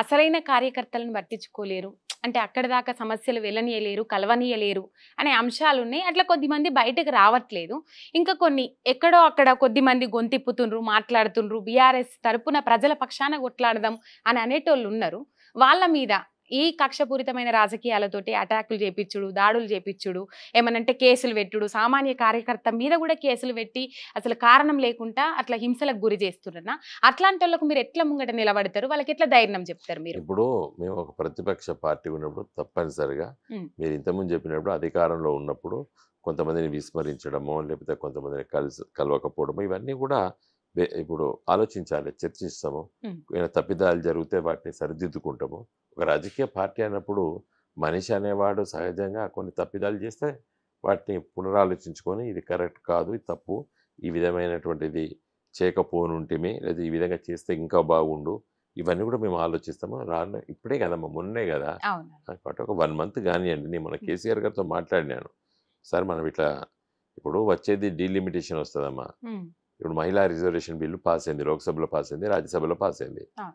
[SPEAKER 1] అసలైన కార్యకర్తలను పట్టించుకోలేరు, అంటే అక్కడి దాకా సమస్యలు వెళ్ళనీయలేరు, కలవనీయలేరు అనే అంశాలు ఉన్నాయి. అట్లా కొద్దిమంది బయటకు రావట్లేదు. ఇంకా కొన్ని ఎక్కడో అక్కడ కొద్దిమంది గొంతిప్పుతుండ్రు, మాట్లాడుతుండ్రు, బీఆర్ఎస్ తరపున ప్రజల పక్షాన కొట్లాడదాం అని అనేటోళ్ళు ఉన్నారు. వాళ్ళ మీద ఈ కక్షపూరితమైన రాజకీయాలతోటి అటాకులు చేపించుడు, దాడులు చేపించుడు, ఏమనంటే కేసులు పెట్టుడు, సామాన్య కార్యకర్త మీద కూడా కేసులు పెట్టి అసలు కారణం లేకుండా అట్లా హింసలకు గురి చేస్తున్నా, అట్లాంటి వాళ్ళకు మీరు ఎట్లా ముంగట నిలబడతారు? వాళ్ళకి ఎట్లా ధైర్యం చెప్తారు మీరు?
[SPEAKER 2] ఇప్పుడు మేము ఒక ప్రతిపక్ష పార్టీ ఉన్నప్పుడు తప్పనిసరిగా
[SPEAKER 1] ఉమ్,
[SPEAKER 2] మీరు ఇంతకుముందు చెప్పినప్పుడు అధికారంలో ఉన్నప్పుడు కొంతమందిని విస్మరించడమో, లేకపోతే కొంతమందిని కలవకపోవడమో, ఇవన్నీ కూడా ఇప్పుడు ఆలోచించాలి, చర్చిస్తాము.
[SPEAKER 1] ఉమ్,
[SPEAKER 2] ఏమైనా తప్పిదాలు జరిగితే వాటిని సరిదిద్దుకుంటాము. ఒక రాజకీయ పార్టీ అన్నప్పుడు మనిషి అనేవాడు సహజంగా కొన్ని తప్పిదాలు చేస్తే వాటిని పునరాలోచించుకొని ఇది కరెక్ట్ కాదు, ఇది తప్పు, ఈ విధమైనటువంటిది చేయకపోనుంటేమే, లేదా ఈ విధంగా చేస్తే ఇంకా బాగుండు, ఇవన్నీ కూడా మేము ఆలోచిస్తాము. ఇప్పుడే కదమ్మా, మొన్నే కదా,
[SPEAKER 1] అవును.
[SPEAKER 2] కాబట్టి ఒక 1 మంత్ కానివ్వండి. నేను మన కేసీఆర్ గారితో మాట్లాడినాను. సార్ మనం ఇట్లా ఇప్పుడు వచ్చేది డీలిమిటేషన్ వస్తుందమ్మా.
[SPEAKER 1] ఉమ్,
[SPEAKER 2] ఇప్పుడు మహిళా రిజర్వేషన్ బిల్లు పాస్ అయింది, లోక్సభలో పాస్ అయింది, రాజ్యసభలో పాస్ అయింది.
[SPEAKER 1] ఆ.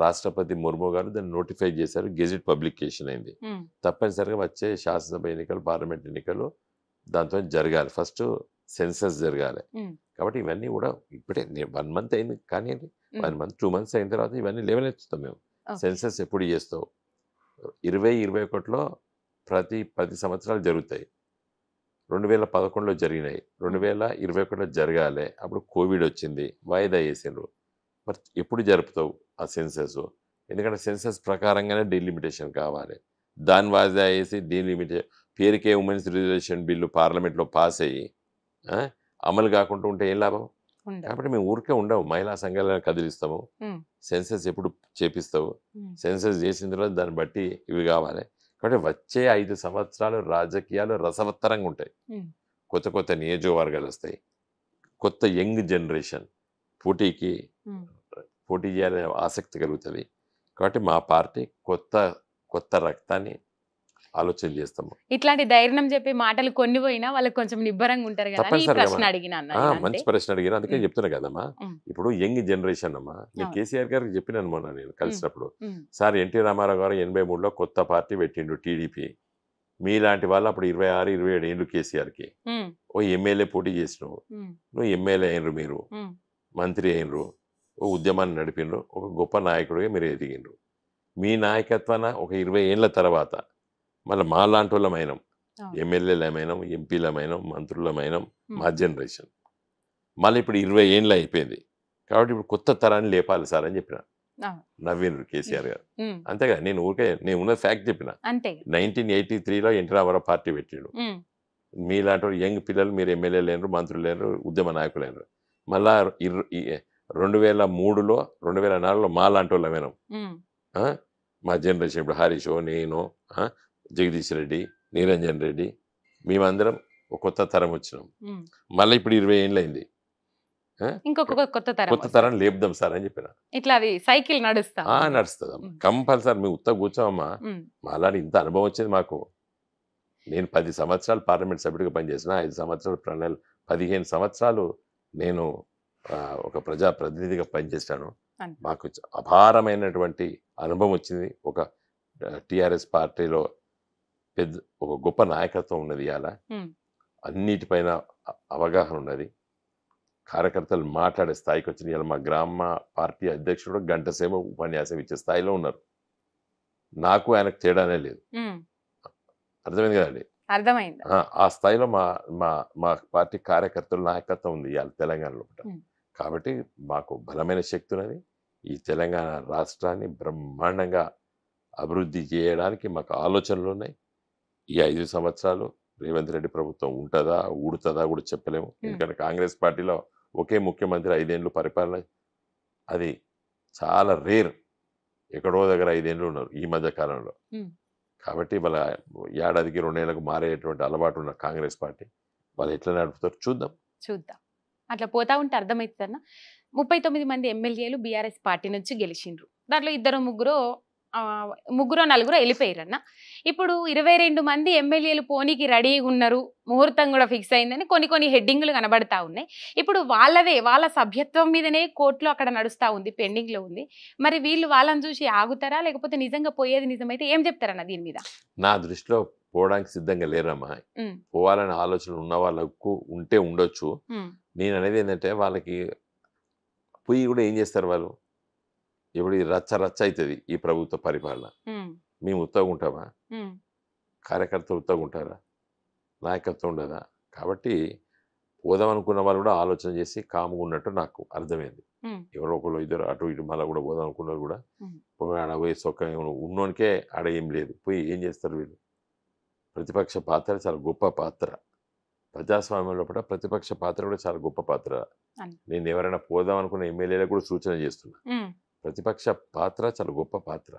[SPEAKER 2] రాష్ట్రపతి ముర్ము గారు దాన్ని నోటిఫై చేశారు, గెజిట్ పబ్లికేషన్ అయింది.
[SPEAKER 1] ఉమ్,
[SPEAKER 2] తప్పనిసరిగా వచ్చే శాసనసభ ఎన్నికలు, పార్లమెంట్ ఎన్నికలు దాంతో జరగాలి. ఫస్ట్ సెన్సస్ జరగాలి.
[SPEAKER 1] ఉమ్,
[SPEAKER 2] కాబట్టి ఇవన్నీ కూడా ఇప్పుడే 1 మంత్ అయింది కానివ్వండి,
[SPEAKER 1] ఉమ్,
[SPEAKER 2] 1 మంత్ 2 మంత్స్ అయిన తర్వాత ఇవన్నీ లేవనెత్తుతాం మేము.
[SPEAKER 1] ఓకే.
[SPEAKER 2] సెన్సస్ ఎప్పుడు చేస్తావు? 2021లో ప్రతి 10 సంవత్సరాలు జరుగుతాయి. 2011లో జరిగినాయి, 2021లో జరగాలి. అప్పుడు కోవిడ్ వచ్చింది, వాయిదా వేసిండ్రు. మరి ఎప్పుడు జరుపుతావు ఆ సెన్సస్? ఎందుకంటే సెన్సస్ ప్రకారంగానే డీలిమిటేషన్ కావాలి. దాని వాయిదా వేసి పేరుకే ఉమెన్స్ రిజర్వేషన్ బిల్లు పార్లమెంట్లో పాస్ అయ్యి అమలు కాకుండా ఉంటే ఏం లాభం?
[SPEAKER 1] ఉండదు.
[SPEAKER 2] కాబట్టి మేము ఊరికే ఉండవు, మహిళా సంఘాలను కదిలిస్తాము.
[SPEAKER 1] ఉమ్,
[SPEAKER 2] సెన్సస్ ఎప్పుడు చేపిస్తావు?
[SPEAKER 1] ఉమ్,
[SPEAKER 2] సెన్సస్ చేసిన తర్వాత దాన్ని బట్టి ఇవి కావాలి. కాబట్టి వచ్చే 5 సంవత్సరాలు రాజకీయాలు రసవత్తరంగా ఉంటాయి.
[SPEAKER 1] ఉమ్,
[SPEAKER 2] కొత్త కొత్త నియోజకవర్గాలు వస్తాయి. కొత్త యంగ్ జనరేషన్ పోటీకి
[SPEAKER 1] ఉమ్.
[SPEAKER 2] పోటీ చేయాలనే ఆసక్తి కలుగుతుంది. కాబట్టి మా పార్టీ కొత్త కొత్త రక్తాన్ని ఆలోచన చేస్తాము.
[SPEAKER 1] ఇట్లాంటి ధైర్యం చెప్పే మాటలు కొన్ని పోయినా వాళ్ళకి కొంచెం నిబ్బరంగా ఉంటారు కదా అని ఈ
[SPEAKER 2] తప్పనిసరిగా
[SPEAKER 1] ప్రశ్న అడిగిన అన్న నేను అంతే.
[SPEAKER 2] మంచి ప్రశ్న అడిగారు. అందుకే
[SPEAKER 1] ఉమ్,
[SPEAKER 2] చెప్తున్నా కదమ్మా.
[SPEAKER 1] ఉమ్,
[SPEAKER 2] ఇప్పుడు యంగ్ జనరేషన్ అమ్మా, నేను
[SPEAKER 1] అవును.
[SPEAKER 2] కేసీఆర్ గారికి చెప్పినాను మొన్న నేను
[SPEAKER 1] ఉమ్,
[SPEAKER 2] కలిసినప్పుడు,
[SPEAKER 1] ఉమ్,
[SPEAKER 2] సార్ ఎన్టీ రామారావు గారు 83లో కొత్త పార్టీ పెట్టిండు టీడీపీ. మీలాంటి వాళ్ళు అప్పుడు 26, 27 ఏళ్ళు కేసీఆర్కి.
[SPEAKER 1] ఉమ్,
[SPEAKER 2] ఓ ఎమ్మెల్యే పోటీ చేసినావు,
[SPEAKER 1] ఉమ్,
[SPEAKER 2] నువ్వు ఎమ్మెల్యే అయినరు, మీరు
[SPEAKER 1] ఉమ్,
[SPEAKER 2] మంత్రి అయినరు, ఓ ఉద్యమాన్ని నడిపినరు, ఒక గొప్ప నాయకుడిగా మీరు ఎదిగినరు. మీ నాయకత్వాన ఒక 20 ఏళ్ళ తర్వాత మళ్ళీ మా లాంటి వాళ్ళమైనాం,
[SPEAKER 1] అవును.
[SPEAKER 2] ఎమ్మెల్యేలమైనాం, ఎంపీలమైనాం, మంత్రులమైనాం, మా
[SPEAKER 1] ఉమ్,
[SPEAKER 2] జనరేషన్. మళ్ళీ ఇప్పుడు 20 ఏళ్ళు అయిపోయింది. కాబట్టి ఇప్పుడు కొత్త తరాన్ని లేపాలి సార్ అని చెప్పిన.
[SPEAKER 1] అవును.
[SPEAKER 2] నవ్విండ్రు కేసీఆర్ గారు.
[SPEAKER 1] ఉమ్,
[SPEAKER 2] అంతేగా, నేను ఉన్న ఫ్యాక్ట్ చెప్పిన.
[SPEAKER 1] అంతే.
[SPEAKER 2] 1983లో ఎన్టీ రామారావు పార్టీ పెట్టిండు.
[SPEAKER 1] ఉమ్,
[SPEAKER 2] మీలాంటి వాళ్ళు యంగ్ పిల్లలు, మీరు ఎమ్మెల్యేలు అయినరు, మంత్రులు అయినరు, ఉద్యమ నాయకులు అయినరు. మళ్ళా 2003లో 2004లో మా లాంటి వాళ్ళమైనాం.
[SPEAKER 1] ఉమ్,
[SPEAKER 2] ఆ? మా జనరేషన్ ఇప్పుడు హరీష్, నేను, జగదీష్ రెడ్డి, నిరంజన్ రెడ్డి, మేమందరం ఒక కొత్త తరం వచ్చినాం.
[SPEAKER 1] ఉమ్.
[SPEAKER 2] మళ్ళీ ఇప్పుడు 20 ఏళ్ళు అయింది.
[SPEAKER 1] ఇంకొక కొత్త తరం
[SPEAKER 2] కొత్త
[SPEAKER 1] వస్తుంది.
[SPEAKER 2] తరం లేపుదాం సార్ అని చెప్పిన.
[SPEAKER 1] ఇట్లా అది సైకిల్ నడుస్తా ఉంది.
[SPEAKER 2] నడుస్తుందమ్మా,
[SPEAKER 1] ఉమ్,
[SPEAKER 2] కంపల్సరీ. మేము ఉత్త కూర్చోమమ్మా,
[SPEAKER 1] ఉమ్,
[SPEAKER 2] మాలాంటి ఇంత అనుభవం వచ్చింది మాకు. నేను 10 సంవత్సరాలు పార్లమెంట్ సభ్యుడిగా పనిచేసిన, 5 సంవత్సరాలు 15 సంవత్సరాలు నేను ఒక ప్రజాప్రతినిధిగా పనిచేశాను.
[SPEAKER 1] అంతే.
[SPEAKER 2] మాకు అపారమైనటువంటి అనుభవం వచ్చింది. ఒక టిఆర్ఎస్ పార్టీలో ఒక గొప్ప నాయకత్వం ఉన్నది. ఇవాళ
[SPEAKER 1] ఉమ్,
[SPEAKER 2] అన్నిటిపైన అవగాహన ఉన్నది. కార్యకర్తలు మాట్లాడే స్థాయికి వచ్చింది. ఇవాళ మా గ్రామ పార్టీ అధ్యక్షుడు గంట సేపు ఉపన్యాసం ఇచ్చే స్థాయిలో ఉన్నారు. నాకు ఆయనకు తేడానే లేదు.
[SPEAKER 1] ఉమ్.
[SPEAKER 2] అర్థమైంది కదండి.
[SPEAKER 1] అర్థమైంది.
[SPEAKER 2] ఆ స్థాయిలో మా మా మా పార్టీ కార్యకర్తల నాయకత్వం ఉంది ఇవాళ తెలంగాణలో.
[SPEAKER 1] ఉమ్,
[SPEAKER 2] కాబట్టి మాకు బలమైన శక్తి ఉన్నది. ఈ తెలంగాణ రాష్ట్రాన్ని బ్రహ్మాండంగా అభివృద్ధి చేయడానికి మాకు ఆలోచనలు ఉన్నాయి. ఈ 5 సంవత్సరాలు రేవంత్ రెడ్డి ప్రభుత్వం ఉంటుందా ఊడుతుందా కూడా చెప్పలేము. ఎందుకంటే కాంగ్రెస్ పార్టీలో ఒకే ముఖ్యమంత్రి 5 ఏళ్ళు పరిపాలన, అది చాలా రేర్. ఎక్కడో దగ్గర 5 ఏళ్ళు ఉన్నారు ఈ మధ్య కాలంలో.
[SPEAKER 1] ఉమ్,
[SPEAKER 2] కాబట్టి వాళ్ళ ఏడాదికి 2 ఏళ్ళకు మారేటువంటి అలవాటు ఉన్న కాంగ్రెస్ పార్టీ వాళ్ళు ఎట్లా నడుపుతారు చూద్దాం.
[SPEAKER 1] చూద్దాం. అట్లా పోతా ఉంటే అర్థమవుతుంది అన్న. 39 మంది ఎమ్మెల్యేలు బీఆర్ఎస్ పార్టీ నుంచి గెలిచిండ్రు. దాంట్లో ముగ్గురు నలుగురు వెళ్ళిపోయారన్న. ఇప్పుడు 22 మంది ఎమ్మెల్యేలు పోనీకి రెడీగా ఉన్నారు, ముహూర్తం కూడా ఫిక్స్ అయిందని కొన్ని హెడ్డింగ్లు కనబడతా ఉన్నాయి. ఇప్పుడు వాళ్ళ సభ్యత్వం మీదనే కోర్టులో అక్కడ నడుస్తూ ఉంది, పెండింగ్లో ఉంది. మరి వీళ్ళు వాళ్ళని చూసి ఆగుతారా, లేకపోతే నిజంగా పోయేది నిజమైతే ఏం చెప్తారన్న దీని మీద?
[SPEAKER 2] నా దృష్టిలో పోవడానికి సిద్ధంగా లేరమ్మా. పోవాలనే ఆలోచన ఉన్న వాళ్ళకు ఉంటే ఉండొచ్చు. నేను అనేది ఏంటంటే, వాళ్ళకి పోయి కూడా ఏం చేస్తారు వాళ్ళు? ఇప్పుడు ఈ రచ్చ అవుతుంది ఈ ప్రభుత్వ పరిపాలన. మేము ఉత్తగా ఉంటామా? కార్యకర్తలు ఉత్తగా ఉంటారా? నాయకత్వం ఉండదా? కాబట్టి పోదాం అనుకున్న వాళ్ళు కూడా ఆలోచన చేసి కాముగా ఉన్నట్టు నాకు అర్థమైంది. ఎవరో ఒకరు ఇద్దరు అటు ఇటు మళ్ళీ కూడా పోదాం అనుకున్నారు కూడా ఆడ పోయి సొక్క ఉన్నోనికే ఆడ ఏం లేదు, పోయి ఏం చేస్తారు వీళ్ళు? ప్రతిపక్ష పాత్ర చాలా గొప్ప పాత్ర. ప్రజాస్వామ్యంలో కూడా ప్రతిపక్ష పాత్ర కూడా చాలా గొప్ప పాత్ర. నేను ఎవరైనా పోదాం అనుకున్న ఎమ్మెల్యేలకు కూడా సూచన చేస్తున్నా, ప్రతిపక్ష పాత్ర చాలా గొప్ప పాత్ర.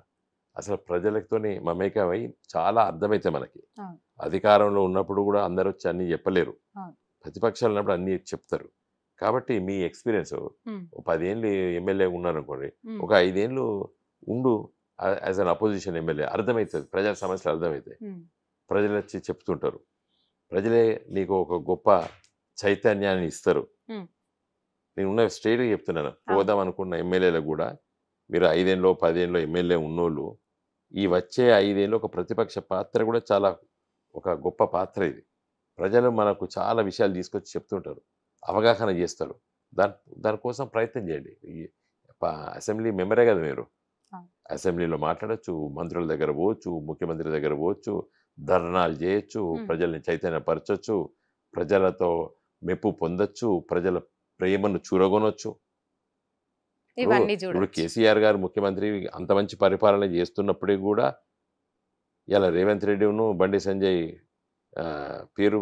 [SPEAKER 2] అసలు ప్రజలతోని మమేకమై చాలా అర్థమైతే మనకి. అధికారంలో ఉన్నప్పుడు కూడా అందరూ వచ్చి అన్ని చెప్పలేరు, ప్రతిపక్షాలు ఉన్నప్పుడు అన్ని చెప్తారు. కాబట్టి మీ ఎక్స్పీరియన్స్ 10 ఏళ్ళు ఎమ్మెల్యే ఉన్నారు అనుకోండి, ఒక 5 ఏళ్ళు ఉండు యాజ్ అన్ అపోజిషన్ ఎమ్మెల్యే, అర్థమవుతుంది, ప్రజల సమస్యలు అర్థమవుతాయి. ప్రజలు వచ్చి చెప్తుంటారు, ప్రజలే నీకు ఒక గొప్ప చైతన్యాన్ని ఇస్తారు. నేను ఉన్న స్ట్రైట్గా చెప్తున్నాను, పోదాం అనుకున్న ఎమ్మెల్యేలకు కూడా మీరు 5 ఏళ్ళు 10 ఏళ్ళు ఎమ్మెల్యే ఉన్నోళ్ళు ఈ వచ్చే 5 ఏళ్ళు ఒక ప్రతిపక్ష పాత్ర కూడా చాలా ఒక గొప్ప పాత్ర. ఇది ప్రజలు మనకు చాలా విషయాలు తీసుకొచ్చి చెప్తుంటారు, అవగాహన చేస్తారు. దానికోసం ప్రయత్నం చేయండి. ఈ అసెంబ్లీ మెంబరే కదా మీరు, అసెంబ్లీలో మాట్లాడచ్చు, మంత్రుల దగ్గర పోవచ్చు, ముఖ్యమంత్రి దగ్గర పోవచ్చు, ధర్నాలు చేయొచ్చు, ప్రజల్ని చైతన్యపరచవచ్చు, ప్రజలతో మెప్పు పొందొచ్చు, ప్రజల ప్రేమను చూరగొనొచ్చు. ఇప్పుడు కేసీఆర్ గారు ముఖ్యమంత్రి అంత మంచి పరిపాలన చేస్తున్నప్పుడే కూడా ఇలా రేవంత్ రెడ్డిను బండి సంజయ్ పేరు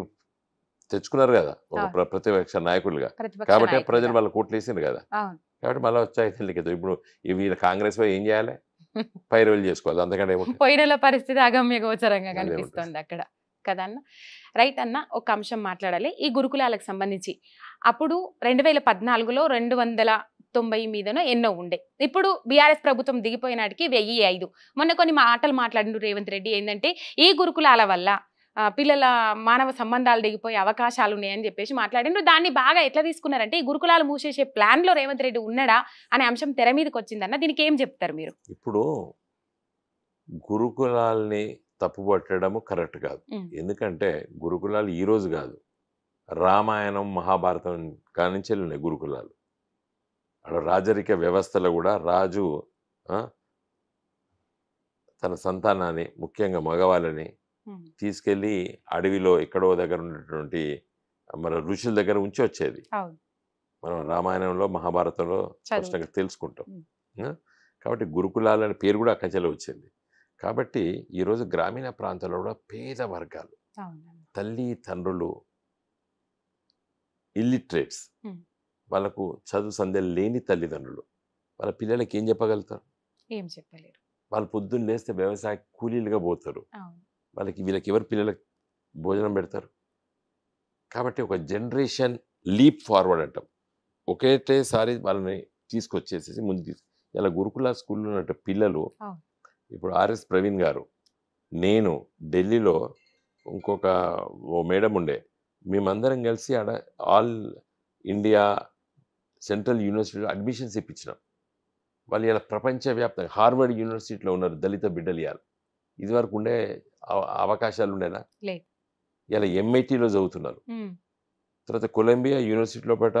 [SPEAKER 2] తెచ్చుకున్నారు కదా ఒక ప్రతిపక్ష నాయకులుగా. కాబట్టి ప్రజలు వాళ్ళ కోట్లు వేసిండ్రు కదా. కాబట్టి మళ్ళీ వచ్చాయి. ఇప్పుడు వీళ్ళ కాంగ్రెస్ ఏం చేయాలి? పైరవీలు చేసుకోవాలి, అంతకంటే ఏముంటుంది.
[SPEAKER 1] పోయినల పరిస్థితి అగమ్య గోచరంగా
[SPEAKER 2] అదే
[SPEAKER 1] కనిపిస్తుంది అక్కడ కదా అన్న. రైట్ అన్న, ఒక అంశం మాట్లాడాలి ఈ గురుకులాలకు సంబంధించి. అప్పుడు 2014లో 290 మీదనో ఎన్నో ఉండే. ఇప్పుడు బీఆర్ఎస్ ప్రభుత్వం దిగిపోయినాటికి 1005. మొన్న కొన్ని మాటలు మాట్లాడిండు రేవంత్ రెడ్డి, ఏంటంటే ఈ గురుకులాల వల్ల పిల్లల మానవ సంబంధాలు దిగిపోయే అవకాశాలు ఉన్నాయని చెప్పేసి మాట్లాడిండ్రు. దాన్ని బాగా ఎట్లా తీసుకున్నారంటే ఈ గురుకులాలు మూసేసే ప్లాన్ లో రేవంత్ రెడ్డి ఉన్నాడా అనే అంశం తెర మీదకి వచ్చిందన్న. దీనికి ఏం చెప్తారు మీరు?
[SPEAKER 2] ఇప్పుడు గురుకులాల్ని తప్పుపట్టడము కరెక్ట్ కాదు. ఎందుకంటే గురుకులాలు ఈ రోజు కాదు, రామాయణం మహాభారతం కానించి ఉన్నాయి గురుకులాలు. అక్కడ రాజరిక వ్యవస్థలో కూడా రాజు తన సంతానాన్ని, ముఖ్యంగా మగవాళ్ళని తీసుకెళ్ళి అడవిలో ఎక్కడో దగ్గర ఉన్నటువంటి మన ఋషుల దగ్గర ఉంచి వచ్చేది. మనం రామాయణంలో మహాభారతంలో స్పష్టంగా తెలుసుకుంటాం. కాబట్టి గురుకులాలని పేరు కూడా అక్కడి వచ్చింది. కాబట్టి ఈరోజు గ్రామీణ ప్రాంతాల్లో కూడా పేద వర్గాలు, తల్లి తండ్రులు ఇల్లిటరేట్స్, వాళ్ళకు చదువు సంధ్య లేని తల్లిదండ్రులు వాళ్ళ పిల్లలకి ఏం చెప్పగలుగుతారు?
[SPEAKER 1] ఏం చెప్పలేరు.
[SPEAKER 2] వాళ్ళు పొద్దున్న లేస్తే వ్యవసాయ కూలీలుగా పోతారు. వీళ్ళకి ఎవరు పిల్లలకు భోజనం పెడతారు? కాబట్టి ఒక జనరేషన్ లీప్ ఫార్వర్డ్ అంటాం. ఒకేసారి వాళ్ళని తీసుకొచ్చేసేసి ముందు ఇలా గురుకుల స్కూల్లో ఉన్న పిల్లలు, ఇప్పుడు ఆర్ఎస్ ప్రవీణ్ గారు, నేను ఢిల్లీలో ఇంకొక ఓ మేడం ఉండే, మేమందరం కలిసి ఆడ ఆల్ ఇండియా సెంట్రల్ యూనివర్సిటీలో అడ్మిషన్స్ ఇప్పించినాం. వాళ్ళు ఇలా ప్రపంచవ్యాప్తంగా హార్వర్డ్ యూనివర్సిటీలో ఉన్నారు దళిత బిడ్డలు. ఇవాళ ఇదివరకు ఉండే అవకాశాలు ఉండేనా? ఇలా ఎంఐటీలో చదువుతున్నారు. తర్వాత కొలంబియా యూనివర్సిటీలో పట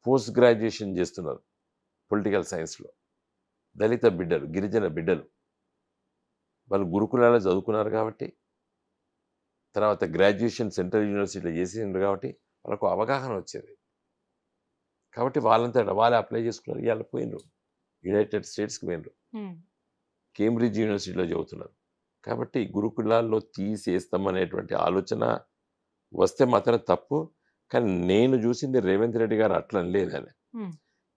[SPEAKER 2] పోస్ట్ గ్రాడ్యుయేషన్ చేస్తున్నారు పొలిటికల్ సైన్స్లో. దళిత బిడ్డలు, గిరిజన బిడ్డలు వాళ్ళు గురుకులాల్లో చదువుకున్నారు కాబట్టి, తర్వాత గ్రాడ్యుయేషన్ సెంట్రల్ యూనివర్సిటీలో చేసిండ్రు కాబట్టి వాళ్ళకు అవగాహన వచ్చేది. కాబట్టి వాళ్ళంతా వాళ్ళే అప్లై చేసుకున్నారు. ఇవాళ పోయినరు యునైటెడ్ స్టేట్స్కి పోయినరు, కేంబ్రిడ్జ్ యూనివర్సిటీలో చదువుతున్నారు. కాబట్టి గురుకులాల్లో తీసేస్తామనేటువంటి ఆలోచన వస్తే మాత్రం తప్పు. కానీ నేను చూసింది రేవంత్ రెడ్డి గారు అట్లా లేదని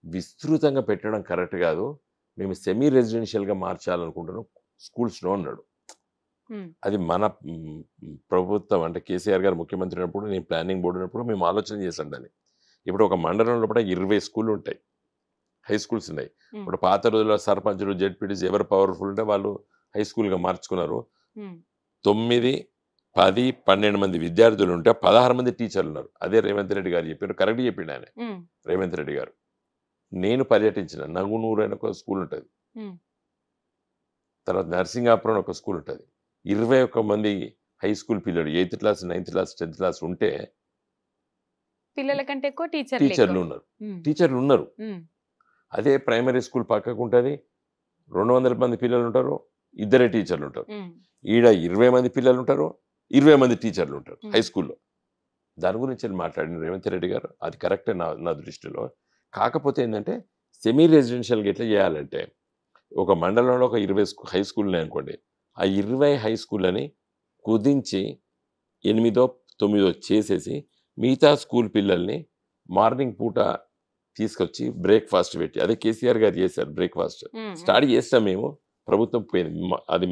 [SPEAKER 2] విస్తృతంగా పెట్టడం కరెక్ట్ కాదు. మేము సెమీ రెసిడెన్షియల్గా మార్చాలనుకుంటున్నాం స్కూల్స్లో అన్నాడు. అది మన ప్రభుత్వం అంటే కేసీఆర్ గారు ముఖ్యమంత్రి ఉన్నప్పుడు, నేను ప్లానింగ్ బోర్డు ఉన్నప్పుడు మేము ఆలోచన చేసాం దాన్ని. ఇప్పుడు ఒక మండలంలో కూడా 20 స్కూళ్ళు ఉంటాయి, హై స్కూల్స్ ఉన్నాయి. ఇప్పుడు పాత రోజుల్లో సర్పంచులు, జెడ్పీటీస్ ఎవరు పవర్ఫుల్ ఉంటే వాళ్ళు హై స్కూల్గా మార్చుకున్నారు. 9, 10, 12 మంది విద్యార్థులు ఉంటే 16 మంది టీచర్లు ఉన్నారు. అదే రేవంత్ రెడ్డి గారు చెప్పారు, కరెక్ట్ చెప్పిండు ఆయన రేవంత్ రెడ్డి గారు. నేను పర్యటించిన నగునూరు అని ఒక స్కూల్ ఉంటుంది, తర్వాత నర్సింగాపురం ఒక స్కూల్ ఉంటుంది. 21 మంది హై స్కూల్ పిల్లలు 8th class, 9th class, 10th class ఉంటే
[SPEAKER 1] పిల్లల కంటే ఎక్కువ
[SPEAKER 2] టీచర్లు ఉన్నారు. అదే ప్రైమరీ స్కూల్ పక్కకు ఉంటుంది, 200 మంది పిల్లలు ఉంటారు, 2 టీచర్లు ఉంటారు. ఈడ 20 మంది పిల్లలు ఉంటారు, 20 మంది టీచర్లు ఉంటారు హై స్కూల్లో. దాని గురించి మాట్లాడిన రేవంత్ రెడ్డి గారు అది కరెక్టే నా దృష్టిలో. కాకపోతే ఏంటంటే సెమీ రెసిడెన్షియల్గా ఎట్లా చేయాలంటే, ఒక మండలంలో ఒక 20 హై స్కూల్ అనుకోండి, ఆ 20 హై స్కూళ్ళని కుదించి 8దో 9దో చేసేసి మిగతా స్కూల్ పిల్లల్ని మార్నింగ్ పూట తీసుకొచ్చి బ్రేక్ఫాస్ట్ పెట్టి, అదే కేసీఆర్ గారు చేశారు బ్రేక్ఫాస్ట్ స్టార్ట్ చేస్తాం మేము, ప్రభుత్వం పోయింది. అది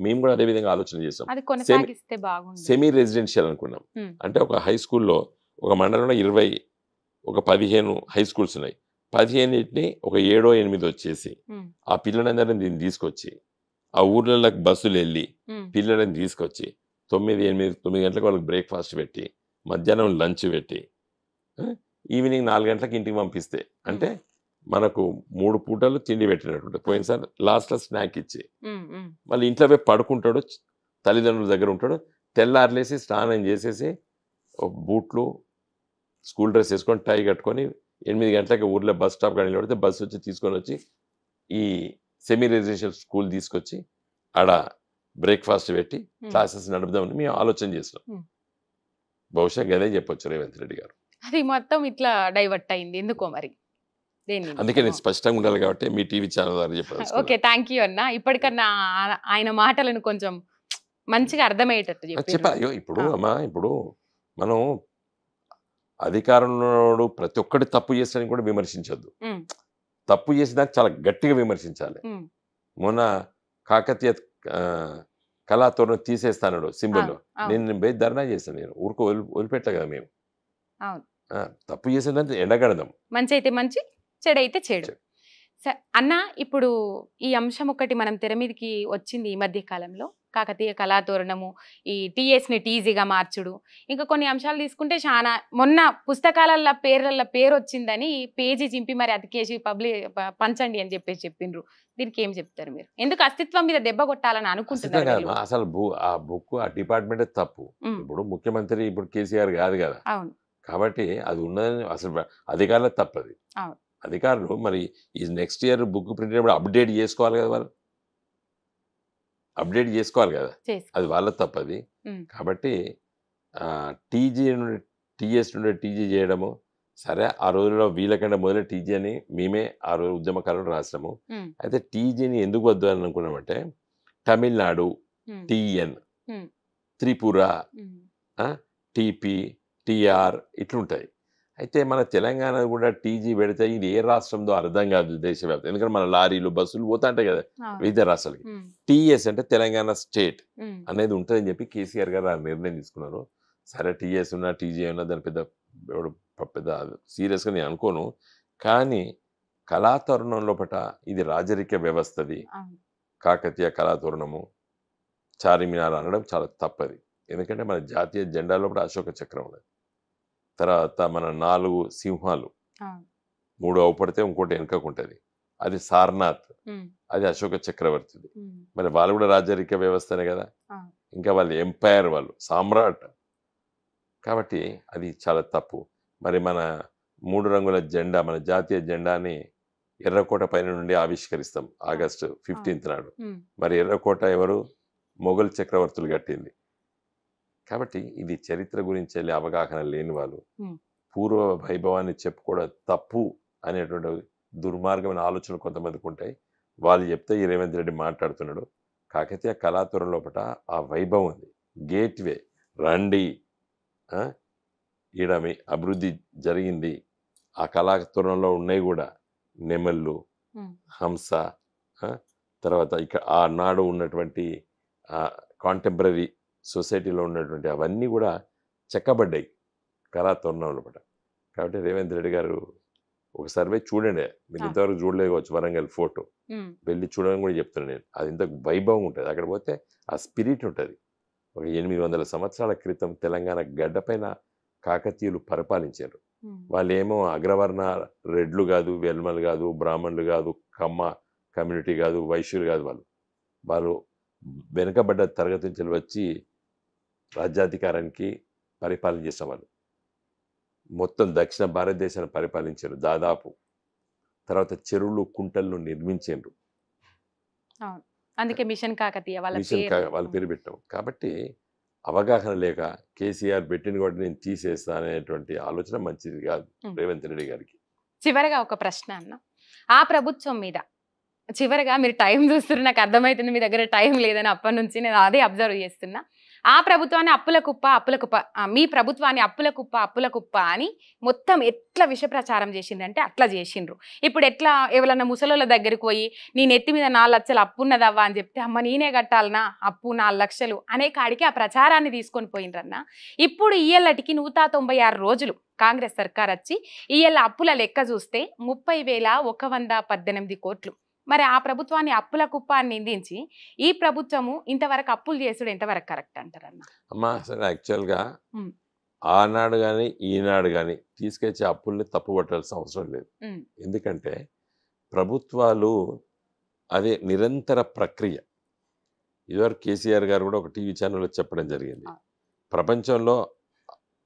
[SPEAKER 2] మేము కూడా అదే విధంగా ఆలోచన చేస్తాం. సెమీ రెసిడెన్షియల్ అనుకున్నాం. అంటే ఒక హై స్కూల్లో ఒక మండలంలో 20, ఒక 15 హై స్కూల్స్ ఉన్నాయి. 15ని ఒక 7, 8 వచ్చేసి ఆ పిల్లలందరినీ దీన్ని తీసుకొచ్చి ఆ ఊర్లలోకి బస్సులు వెళ్ళి పిల్లలని తీసుకొచ్చి 9, 8 గంటలకు వాళ్ళకి బ్రేక్ఫాస్ట్ పెట్టి, మధ్యాహ్నం లంచ్ పెట్టి, ఈవినింగ్ 4 గంటలకు ఇంటికి పంపిస్తే అంటే మనకు 3 పూటలు తిండి పెట్టినట్టు. పోయినసారి లాస్ట్లో స్నాక్ ఇచ్చి మళ్ళీ ఇంట్లో పోయి పడుకుంటాడు, తల్లిదండ్రుల దగ్గర ఉంటాడు. తెల్లారులేసి స్నానం చేసేసి బూట్లు, స్కూల్ డ్రెస్ వేసుకొని, టై కట్టుకొని 8 గంటలకి ఊర్లో బస్ స్టాప్ కానీ నిలబడితే బస్సు వచ్చి తీసుకొని వచ్చి ఈ సెమీ రెసిడెన్షియల్ స్కూల్ తీసుకొచ్చి ఆడ బ్రేక్ఫాస్ట్ పెట్టి క్లాసెస్ నడుపుదామని మేము ఆలోచన చేస్తాం. బహుశా గదే చెప్పొచ్చు రేవంత్ రెడ్డి గారు.
[SPEAKER 1] అది మొత్తం ఇట్లా డైవర్ట్ అయింది ఎందుకో మరి.
[SPEAKER 2] అందుకే నేను స్పష్టంగా ఉండాలి కాబట్టి మీ టీవీ ఛానల్ ద్వారా చెప్పాను.
[SPEAKER 1] ఓకే, థ్యాంక్ యూ అన్న. ఇప్పటికన్నా ఆయన మాటలను కొంచెం మంచిగా అర్థమయ్యేటట్టు
[SPEAKER 2] చెప్పాలి. ఇప్పుడు అమ్మా, ఇప్పుడు మనం అధికారంలో ప్రతి ఒక్కటి తప్పు చేస్తానికి కూడా విమర్శించద్దు. తప్పు చేసేదానికి చాలా గట్టిగా విమర్శించాలి. మొన్న కాకతీయ ఆ, కళాతోరణం తీసేస్తాడు సింబల్.
[SPEAKER 1] అవును అవును
[SPEAKER 2] నేను పోయి ధర్నా చేశాను. నేను ఊరుకో వదిలిపెట్టా కదా మేము.
[SPEAKER 1] అవును
[SPEAKER 2] తప్పు చేసిందంటే ఎండగడదాం.
[SPEAKER 1] మంచి అయితే మంచి, చెడైతే చెడు. అన్న ఇప్పుడు ఈ అంశం ఒకటి మనం తెర మీదకి వచ్చింది ఈ మధ్య కాలంలో, కాకతీయ కళాతోరణము, ఈ టీఎస్ని టీజీగా మార్చుడు, ఇంకా కొన్ని అంశాలు తీసుకుంటే చాలా మొన్న పుస్తకాలల్లో పేరు వచ్చిందని పేజీ చింపి మరి అతికేసి పంచండి అని చెప్పేసి చెప్పిండ్రు. దీనికి ఏం చెప్తారు మీరు? ఎందుకు అస్తిత్వం మీద దెబ్బ కొట్టాలని
[SPEAKER 2] అస్తిత్వం
[SPEAKER 1] అనుకుంటున్నారు
[SPEAKER 2] కాదమ్మా.
[SPEAKER 1] వీళ్ళు?
[SPEAKER 2] అసలు ఆ బుక్ ఆ డిపార్ట్మెంటే తప్పు.
[SPEAKER 1] ఉమ్,
[SPEAKER 2] ఇప్పుడు ముఖ్యమంత్రి ఇప్పుడు కేసీఆర్ కాదు కదా.
[SPEAKER 1] అవును
[SPEAKER 2] కాబట్టి అది ఉన్నదని అసలు అధికారులే తప్పది.
[SPEAKER 1] అవును
[SPEAKER 2] అధికారులు మరి ఈ నెక్స్ట్ ఇయర్ బుక్ ప్రింట్ అయినప్పుడు అప్డేట్ చేసుకోవాలి కదా వాళ్ళు. అప్డేట్ చేసుకోవాలి కదా.
[SPEAKER 1] చేసుకో
[SPEAKER 2] అది వాళ్ళ తప్పది.
[SPEAKER 1] ఉమ్,
[SPEAKER 2] కాబట్టి టీజీ నుండి టీఎస్ నుండి టీజీ చేయడము సరే. ఆ రోజుల్లో వీళ్ళకంటే మొదలు టీజీ అని మేమే ఆ రోజు ఉద్యమకాలంలో రాసాము.
[SPEAKER 1] ఉమ్,
[SPEAKER 2] అయితే టీజీని ఎందుకు వద్దు అని అనుకున్నామంటే తమిళనాడు
[SPEAKER 1] ఉమ్,
[SPEAKER 2] టీఎన్,
[SPEAKER 1] ఉమ్,
[SPEAKER 2] త్రిపుర,
[SPEAKER 1] ఉమ్,
[SPEAKER 2] టీపీ, టీఆర్ ఇట్లుంటాయి. అయితే మన తెలంగాణ కూడా టీజీ పెడితే ఇది ఏ రాష్ట్రంలో అర్థం కాదు దేశవ్యాప్తం. ఎందుకంటే మన లారీలు బస్సులు పోతా ఉంటాయి కదా
[SPEAKER 1] అవును
[SPEAKER 2] వివిధ రాష్ట్రాలకి.
[SPEAKER 1] ఉమ్,
[SPEAKER 2] టీఎస్ అంటే తెలంగాణ స్టేట్
[SPEAKER 1] ఉమ్,
[SPEAKER 2] అనేది ఉంటుందని చెప్పి కేసీఆర్ గారు ఆ నిర్ణయం తీసుకున్నారు. సరే టీఎస్ ఉన్నా టీజీ ఉన్నా దాని పెద్ద సీరియస్గా నేను అనుకోను. కానీ కళాతోరణం లోపట ఇది రాజరిక వ్యవస్థది.
[SPEAKER 1] అవును
[SPEAKER 2] కాకతీయ కళాతోరణము చార్మినార్ అనడం చాలా తప్పది. ఎందుకంటే మన జాతీయ జెండాలో కూడా అశోక చక్రం ఉన్నది. తర్వాత మన 4 సింహాలు,
[SPEAKER 1] అవును
[SPEAKER 2] 3 అవుపడితే ఇంకోటి వెనుకకుంటుంది. అది సారనాథ్,
[SPEAKER 1] ఉమ్,
[SPEAKER 2] అది అశోక చక్రవర్తిది.
[SPEAKER 1] ఉమ్,
[SPEAKER 2] మరి వాళ్ళు కూడా రాజరిక వ్యవస్థనే కదా.
[SPEAKER 1] అవును
[SPEAKER 2] ఇంకా వాళ్ళు ఎంపైర్, వాళ్ళు సామ్రాట్. కాబట్టి అది చాలా తప్పు. మరి మన 3 రంగుల జెండా, మన జాతీయ జెండాని ఎర్రకోట పైన నుండి ఆవిష్కరిస్తాం ఆగస్టు 15th నాడు.
[SPEAKER 1] ఉమ్,
[SPEAKER 2] మరి ఎర్రకోట ఎవరు? మొఘల్ చక్రవర్తులు కట్టింది. కాబట్టి ఇది చరిత్ర గురించి వెళ్ళి అవగాహన లేని వాళ్ళు
[SPEAKER 1] ఉమ్,
[SPEAKER 2] పూర్వ వైభవాన్ని చెప్పుకోవడం తప్పు అనేటువంటి దుర్మార్గమైన ఆలోచనలు కొంతమందికి ఉంటాయి. వాళ్ళు చెప్తే ఈ రేవంత్ రెడ్డి మాట్లాడుతున్నాడు. కాకతీయ కళాతోరణం లోపల ఆ వైభవం ఉంది. గేట్వే రండి, ఆ, ఈడ మీ అభివృద్ధి జరిగింది. ఆ కళాతోరణంలో ఉన్నాయి కూడా నెమళ్ళు,
[SPEAKER 1] ఉమ్,
[SPEAKER 2] హంస, ఆ, తర్వాత ఇక్కడ ఆనాడు ఉన్నటువంటి కాంటెంపరీ సొసైటీలో ఉన్నటువంటి అవన్నీ కూడా చెక్కబడ్డాయి కళాతోరణం లోపల. కాబట్టి రేవంత్ రెడ్డి గారు ఒక సర్వే చూడండి. మీరు
[SPEAKER 1] ఆ.
[SPEAKER 2] ఇంతవరకు చూడలేకపోవచ్చు. వరంగల్ ఫోటో
[SPEAKER 1] ఉమ్,
[SPEAKER 2] వెళ్ళి చూడని కూడా చెప్తున్నాను నేను. అది ఇంత వైభవం ఉంటుంది. అక్కడ పోతే ఆ స్పిరిట్ ఉంటుంది. ఒక 800 సంవత్సరాల క్రితం తెలంగాణ గడ్డపైన కాకతీయులు పరిపాలించారు.
[SPEAKER 1] ఉమ్,
[SPEAKER 2] వాళ్ళు ఏమో అగ్రవర్ణ రెడ్లు కాదు, వెల్మలు కాదు, బ్రాహ్మణులు కాదు, కమ్మ కమ్యూనిటీ కాదు, వైశ్యులు కాదు. వాళ్ళు వెనుకబడ్డ తరగతి నుంచి వచ్చి రాజ్యాధికారానికి పరిపాలన చేసిన వాళ్ళు. మొత్తం దక్షిణ భారతదేశాన్ని పరిపాలించారు దాదాపు. తర్వాత చెరువులు, కుంటలను నిర్మించారు.
[SPEAKER 1] అవును అందుకే మిషన్ కాకతీయ వాళ్ళ
[SPEAKER 2] మిషన్
[SPEAKER 1] పేరు.
[SPEAKER 2] వాళ్ళ పేరు పెట్టాం. కాబట్టి అవగాహన లేక కేసీఆర్ పెట్టిన కూడా నేను తీసేస్తా అనేటువంటి ఆలోచన మంచిది కాదు రేవంత్ రెడ్డి గారికి.
[SPEAKER 1] చివరగా ఒక ప్రశ్న అన్న, ఆ ప్రభుత్వం మీద చివరగా మీరు టైం చూస్తున్నారు, నాకు అర్థమవుతుంది మీ దగ్గర టైం లేదని. అప్పటి నుంచి నేను అదే అబ్జర్వ్ చేస్తున్నా. ఆ ప్రభుత్వాన్ని అప్పుల కుప్ప మీ ప్రభుత్వాన్ని అప్పుల కుప్ప అని మొత్తం ఎట్లా విష ప్రచారం చేసిందంటే అట్లా చేసిండ్రు. ఇప్పుడు ఎట్లా ఎవరన్నా ముసలోళ్ళ దగ్గరికి పోయి నీ నెత్తి మీద 4 లక్షలు అప్పు ఉన్నదవ్వా అని చెప్తే అమ్మ నేనే కట్టాలనా అప్పు 4 లక్షలు అనే కాడికి ఆ ప్రచారాన్ని తీసుకొని పోయిండ్రన్న. ఇప్పుడు ఇయ్యలటికి 196 రోజులు కాంగ్రెస్ సర్కార్ వచ్చి ఇయ్యల అప్పుల లెక్క చూస్తే 30,118 కోట్లు. మరి ఆ ప్రభుత్వాన్ని అప్పుల కుప్ప అని నిందించి ఈ ప్రభుత్వము ఇంతవరకు అప్పులు చేసుడు ఎంతవరకు కరెక్ట్ అంటారన్న?
[SPEAKER 2] అమ్మా అసలు యాక్చువల్గా ఆనాడు కానీ ఈనాడు కానీ తీసుకొచ్చే అప్పుల్ని తప్పు పట్టాల్సిన అవసరం లేదు. ఎందుకంటే ప్రభుత్వాలు అదే నిరంతర ప్రక్రియ. ఇదివరకు కేసీఆర్ గారు కూడా ఒక టీవీ ఛానల్లో చెప్పడం జరిగింది. ప్రపంచంలో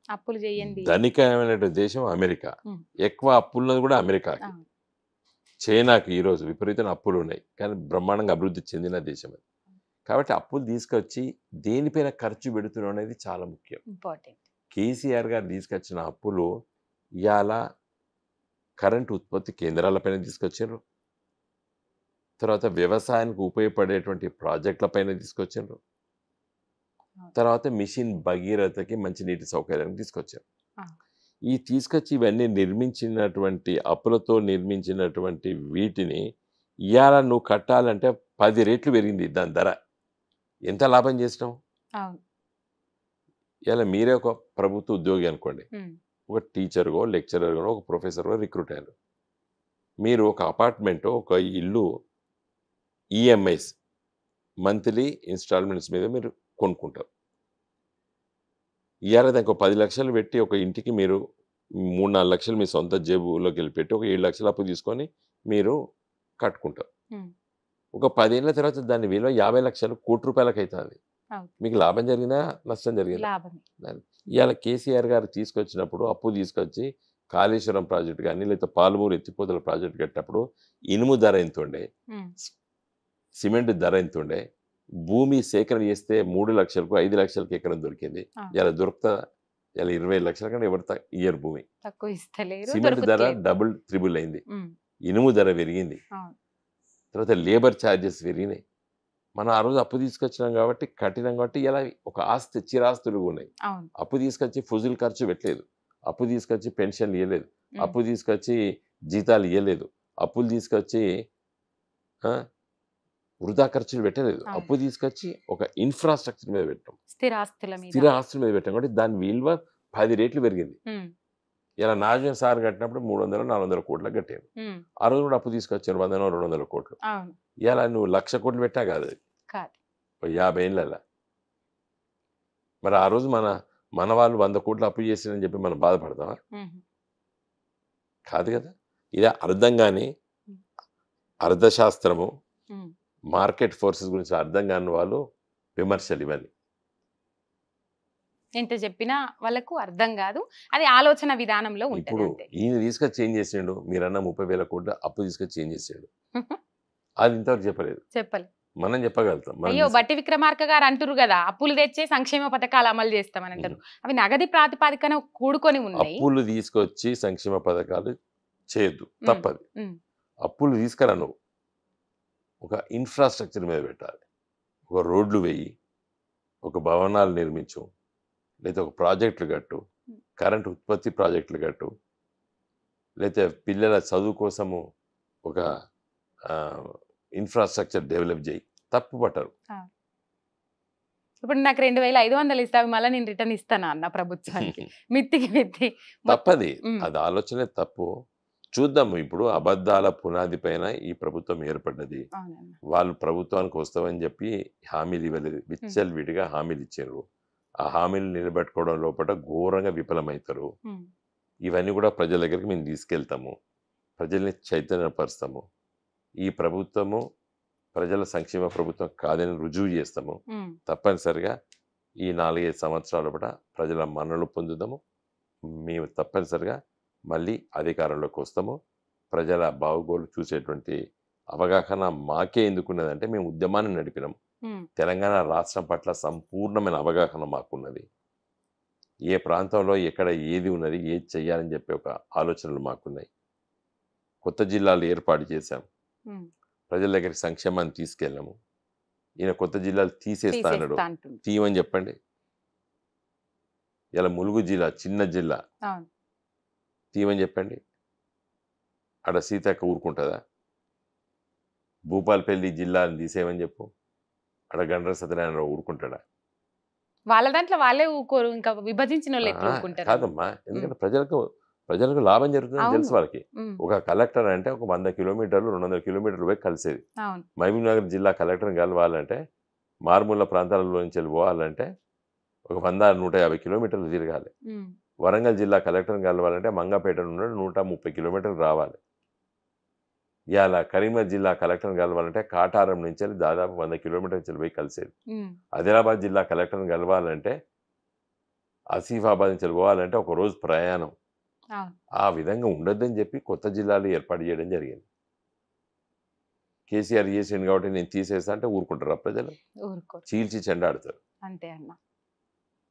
[SPEAKER 1] అప్పులు చేయండి
[SPEAKER 2] ధనికమైన దేశం అమెరికా, ఎక్కువ అప్పులున్నది కూడా అమెరికాకి. చైనాకి ఈరోజు విపరీతమైన అప్పులు ఉన్నాయి, కానీ బ్రహ్మాండంగా అభివృద్ధి చెందిన దేశం అది. కాబట్టి అప్పులు తీసుకొచ్చి దేనిపైన ఖర్చు పెడుతున్నాం అనేది చాలా ముఖ్యం.
[SPEAKER 1] ఇంపార్టెంట్.
[SPEAKER 2] కేసీఆర్ గారు తీసుకొచ్చిన అప్పులు ఇవాళ కరెంటు ఉత్పత్తి కేంద్రాలపైన తీసుకొచ్చారు. తర్వాత వ్యవసాయానికి ఉపయోగపడేటువంటి ప్రాజెక్టులపైన తీసుకొచ్చారు. తర్వాత మిషన్ భగీరథకి మంచినీటి సౌకర్యానికి తీసుకొచ్చారు. ఈ తీసుకొచ్చి ఇవన్నీ నిర్మించినటువంటి అప్పులతో నిర్మించినటువంటి వీటిని ఇవాళ నువ్వు కట్టాలంటే 10 రెట్లు పెరిగింది దాని ధర. ఎంత లాభం చేసినావు?
[SPEAKER 1] అవును.
[SPEAKER 2] ఇవాళ మీరే ఒక ప్రభుత్వ ఉద్యోగి అనుకోండి.
[SPEAKER 1] ఉమ్,
[SPEAKER 2] ఒక టీచర్‌గో, లెక్చరర్‌గో, ఒక ప్రొఫెసర్‌గో రిక్రూట్ అయ్యారు. మీరు ఒక అపార్ట్‌మెంటో, ఒక ఇల్లు ఈఎంఐస్ మంత్లీ ఇన్‌స్టాల్‌మెంట్స్ మీద మీరు కొనుక్కుంటారు. ఇవాళ దానికి ఒక 10 లక్షలు పెట్టి ఒక ఇంటికి మీరు 3, 4 లక్షలు మీ సొంత జేబులోకెళ్ళి పెట్టి ఒక 7 లక్షలు అప్పు తీసుకొని మీరు కట్టుకుంటారు.
[SPEAKER 1] ఉమ్,
[SPEAKER 2] ఒక 10 ఏళ్ల తర్వాత దాని విలువ 50 లక్షలు, ₹1,00,00,000
[SPEAKER 1] అవును.
[SPEAKER 2] మీకు లాభం జరిగిందా? నష్టం జరిగిందా?
[SPEAKER 1] లాభమే.
[SPEAKER 2] ఇవాళ కేసీఆర్ గారు తీసుకొచ్చినప్పుడు అప్పు తీసుకొచ్చి కాళేశ్వరం ప్రాజెక్ట్ కానీ లేకపోతే పాలమూరు ఎత్తిపోతల ప్రాజెక్ట్ కట్టినప్పుడు ఇనుము ధర ఎంత ఉండే,
[SPEAKER 1] ఉమ్,
[SPEAKER 2] సిమెంట్ ధర ఎంత ఉండే, భూమి సేకరణ చేస్తే 3 లక్షలకు 5 లక్షలకు ఎకరం దొరికింది.
[SPEAKER 1] ఆ.
[SPEAKER 2] ఇలా దొరుకుతా ఇలా 25 లక్షల కంటే ఎవరు ఇయ్యరు భూమి.
[SPEAKER 1] తక్కువ ఇస్తలేరు,
[SPEAKER 2] సిమెంట్ ధర
[SPEAKER 1] దొరుకుతలేదు.
[SPEAKER 2] డబుల్ త్రిబుల్ అయింది.
[SPEAKER 1] ఉమ్,
[SPEAKER 2] ఇనుము ధర పెరిగింది.
[SPEAKER 1] అవును.
[SPEAKER 2] తర్వాత లేబర్ ఛార్జెస్ పెరిగినాయి. మనం ఆ రోజు అప్పు తీసుకొచ్చినాం కాబట్టి కట్టినాం కాబట్టి ఇలా ఒక ఆస్తి చిరాస్తులు ఉన్నాయి.
[SPEAKER 1] అవును.
[SPEAKER 2] అప్పు తీసుకొచ్చి ఫుజుల్ ఖర్చు పెట్టలేదు, అప్పు తీసుకొచ్చి పెన్షన్లు ఇవ్వలేదు,
[SPEAKER 1] ఉమ్,
[SPEAKER 2] అప్పు తీసుకొచ్చి జీతాలు ఇవ్వలేదు, అప్పులు తీసుకొచ్చి ఆ, వృధా ఖర్చులు పెట్టలేదు.
[SPEAKER 1] అవును.
[SPEAKER 2] అప్పు తీసుకొచ్చి ఒక ఇన్ఫ్రాస్ట్రక్చర్ మీద పెట్టాం,
[SPEAKER 1] స్థిరాస్తుల మీద.
[SPEAKER 2] స్థిర ఆస్తుల మీద పెట్టాం కాబట్టి దాని విలువ 10 రెట్లు పెరిగింది.
[SPEAKER 1] ఉమ్,
[SPEAKER 2] ఇలా నాజం సార్ కట్టినప్పుడు 300, 400 కోట్లకు కట్టాను.
[SPEAKER 1] ఉమ్,
[SPEAKER 2] ఆ రోజు కూడా అప్పు తీసుకొచ్చాను 100, 200 కోట్లు.
[SPEAKER 1] అవును.
[SPEAKER 2] ఇలా నువ్వు 1,00,000 కోట్లు పెట్టా కాదు అది
[SPEAKER 1] కాదు.
[SPEAKER 2] 50 ఏళ్ళ. మరి ఆ రోజు మన వాళ్ళు 100 కోట్లు అప్పు చేసిరని చెప్పి మనం బాధపడతామా?
[SPEAKER 1] ఉమ్,
[SPEAKER 2] కాదు కదా. ఇదే అర్థం కాని
[SPEAKER 1] ఉమ్,
[SPEAKER 2] అర్థశాస్త్రము,
[SPEAKER 1] ఉమ్,
[SPEAKER 2] మార్కెట్ ఫోర్సెస్ గురించి అర్థం కాని వాళ్ళు విమర్శలు ఇవన్నీ.
[SPEAKER 1] ఎంత చెప్పినా వాళ్ళకు అర్థం కాదు. అది ఆలోచన విధానంలో ఉంటుంది
[SPEAKER 2] ఇప్పుడు
[SPEAKER 1] అంతే.
[SPEAKER 2] ఈయన తీసుకొచ్చి చేంజ్ చేసిండు, మీరన్న 30,000 కోట్లు అప్పు తీసుకొచ్చి చేంజ్ చేసిండు. అది ఇంతవరకు చెప్పలేదు.
[SPEAKER 1] చెప్పలే.
[SPEAKER 2] మనం చెప్పగలుగుతాం. మనం
[SPEAKER 1] అయ్యో, బట్టి విక్రమార్క గారు అంటారు కదా, అప్పులు తెచ్చే సంక్షేమ పథకాలు అమలు చేస్తామని అంటారు. అవి నగది ప్రాతిపాదికన కూడుకొని ఉన్నాయి.
[SPEAKER 2] అప్పులు తీసుకొచ్చి సంక్షేమ పథకాలు చేయొద్దు,
[SPEAKER 1] ఉమ్,
[SPEAKER 2] తప్పది.
[SPEAKER 1] ఉమ్,
[SPEAKER 2] అప్పులు తీసుకురా, నువ్వు ఒక ఇన్ఫ్రాస్ట్రక్చర్ మీద పెట్టాలి. ఒక రోడ్లు వేయి, ఒక భవనాలు నిర్మించు, లేదా ఒక ప్రాజెక్టులు కట్టు, కరెంట్ ఉత్పత్తి ప్రాజెక్టులు కట్టు, లేకపోతే పిల్లల చదువు కోసము ఒక ఇన్ఫ్రాస్ట్రక్చర్ డెవలప్ చేయి. తప్పు పట్టరు.
[SPEAKER 1] ఇప్పుడు నాకు 2,500 ఇస్తావి, మళ్ళీ నేను రిటర్న్ ఇస్తానా అన్న ప్రభుత్వానికి? మిత్తికి మిత్తి
[SPEAKER 2] తప్పది.
[SPEAKER 1] ఉమ్,
[SPEAKER 2] అది ఆలోచనే తప్పు. చూద్దాము. ఇప్పుడు అబద్ధాల పునాది పైన ఈ ప్రభుత్వం ఏర్పడ్డది.
[SPEAKER 1] అవునన్న.
[SPEAKER 2] వాళ్ళు ప్రభుత్వానికి వస్తామని చెప్పి హామీలు ఇవ్వలేదు, విచ్చలవిడిగా హామీలు ఇచ్చారు. ఆ హామీలు నిలబెట్టుకోవడం లోపల ఘోరంగా విఫలమవుతారు.
[SPEAKER 1] ఉమ్,
[SPEAKER 2] ఇవన్నీ కూడా ప్రజల దగ్గరికి మేము తీసుకెళ్తాము, ప్రజల్ని చైతన్యపరుస్తాము. ఈ ప్రభుత్వము ప్రజల సంక్షేమ ప్రభుత్వం కాదని రుజువు చేస్తాము.
[SPEAKER 1] ఉమ్,
[SPEAKER 2] తప్పనిసరిగా ఈ 4-5 సంవత్సరాల పాటు ప్రజల మన్ననలు పొందుదాము. మేము తప్పనిసరిగా మళ్ళీ అధికారంలోకి వస్తాము. ప్రజల బాగోగులు చూసేటువంటి అవగాహన మాకే ఎందుకున్నదంటే మేము ఉద్యమాన్ని నడిపినాం.
[SPEAKER 1] ఉమ్,
[SPEAKER 2] తెలంగాణ రాష్ట్రం పట్ల సంపూర్ణమైన అవగాహన మాకున్నది. ఏ ప్రాంతంలో ఎక్కడ ఏది ఉన్నది, ఏది చెయ్యాలని చెప్పి ఒక ఆలోచనలు మాకున్నాయి. కొత్త జిల్లాలు ఏర్పాటు చేశాం,
[SPEAKER 1] ఉమ్,
[SPEAKER 2] ప్రజల దగ్గరికి సంక్షేమాన్ని తీసుకెళ్ళాము. ఈయన కొత్త జిల్లాలు తీసేస్తా అన్నాడు,
[SPEAKER 1] తీసేస్తా అంటుంది.
[SPEAKER 2] తీయమని చెప్పండి. ఇలా ములుగు జిల్లా చిన్న జిల్లా,
[SPEAKER 1] అవును.
[SPEAKER 2] తీయమని చెప్పండి. ఆడ సీతక్క ఊరుకుంటుందా? భూపాలపల్లి జిల్లాని తీసేయమని చెప్పు, ఆడ గండ్ర సత్యనారాయణ ఊరుకుంటాడా?
[SPEAKER 1] వాళ్ళ దాంట్లో వాళ్ళే ఊరుకోరు, ఇంకా విభజించిన వాళ్ళు ఎట్లా ఊరుకుంటారు?
[SPEAKER 2] కాదమ్మా, ఎందుకంటే ప్రజలకు లాభం జరుగుతుందని
[SPEAKER 1] అవును.
[SPEAKER 2] తెలుసు వాళ్ళకి.
[SPEAKER 1] ఉమ్,
[SPEAKER 2] ఒక కలెక్టర్ అంటే ఒక 100 కిలోమీటర్లు 200 కిలోమీటర్లు పోయి కలిసేది.
[SPEAKER 1] అవును.
[SPEAKER 2] మహబూబ్నగర్ జిల్లా కలెక్టర్ని కలవాలంటే, మారుమూల ప్రాంతాలలో నుంచి వెళ్ళిపోవాలంటే ఒక 100-150 కిలోమీటర్లు తిరగాలి.
[SPEAKER 1] ఉమ్,
[SPEAKER 2] వరంగల్ జిల్లా కలెక్టర్ని కలవాలంటే మంగపేట నుండి 130 కిలోమీటర్లు రావాలి. ఇవాళ కరీంనగర్ జిల్లా కలెక్టర్ని కలవాలంటే కాటారం నుంచి వెళ్ళి దాదాపు 100 కిలోమీటర్ల నుంచి పోయి కలిసేది.
[SPEAKER 1] ఉమ్,
[SPEAKER 2] ఆదిలాబాద్ జిల్లా కలెక్టర్ని కలవాలంటే ఆసిఫాబాద్ నుంచి పోవాలంటే ఒక రోజు ప్రయాణం.
[SPEAKER 1] అవును.
[SPEAKER 2] ఆ విధంగా ఉండొద్దని చెప్పి కొత్త జిల్లాలు ఏర్పాటు చేయడం జరిగింది. కేసీఆర్ చేసిండు కాబట్టి నేను తీసేస్తా అంటే ఊరుకుంటారా ప్రజలు?
[SPEAKER 1] ఊరుకోరు.
[SPEAKER 2] చీల్చి చెండాడుతారు.
[SPEAKER 1] అంతే అన్న.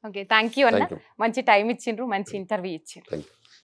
[SPEAKER 1] ఓకే, థ్యాంక్ యూ అన్న.
[SPEAKER 2] Thank you.
[SPEAKER 1] మంచి టైం ఇచ్చిండ్రు, మంచి ఇంటర్వ్యూ ఇచ్చిండ్రు.
[SPEAKER 2] Thank you.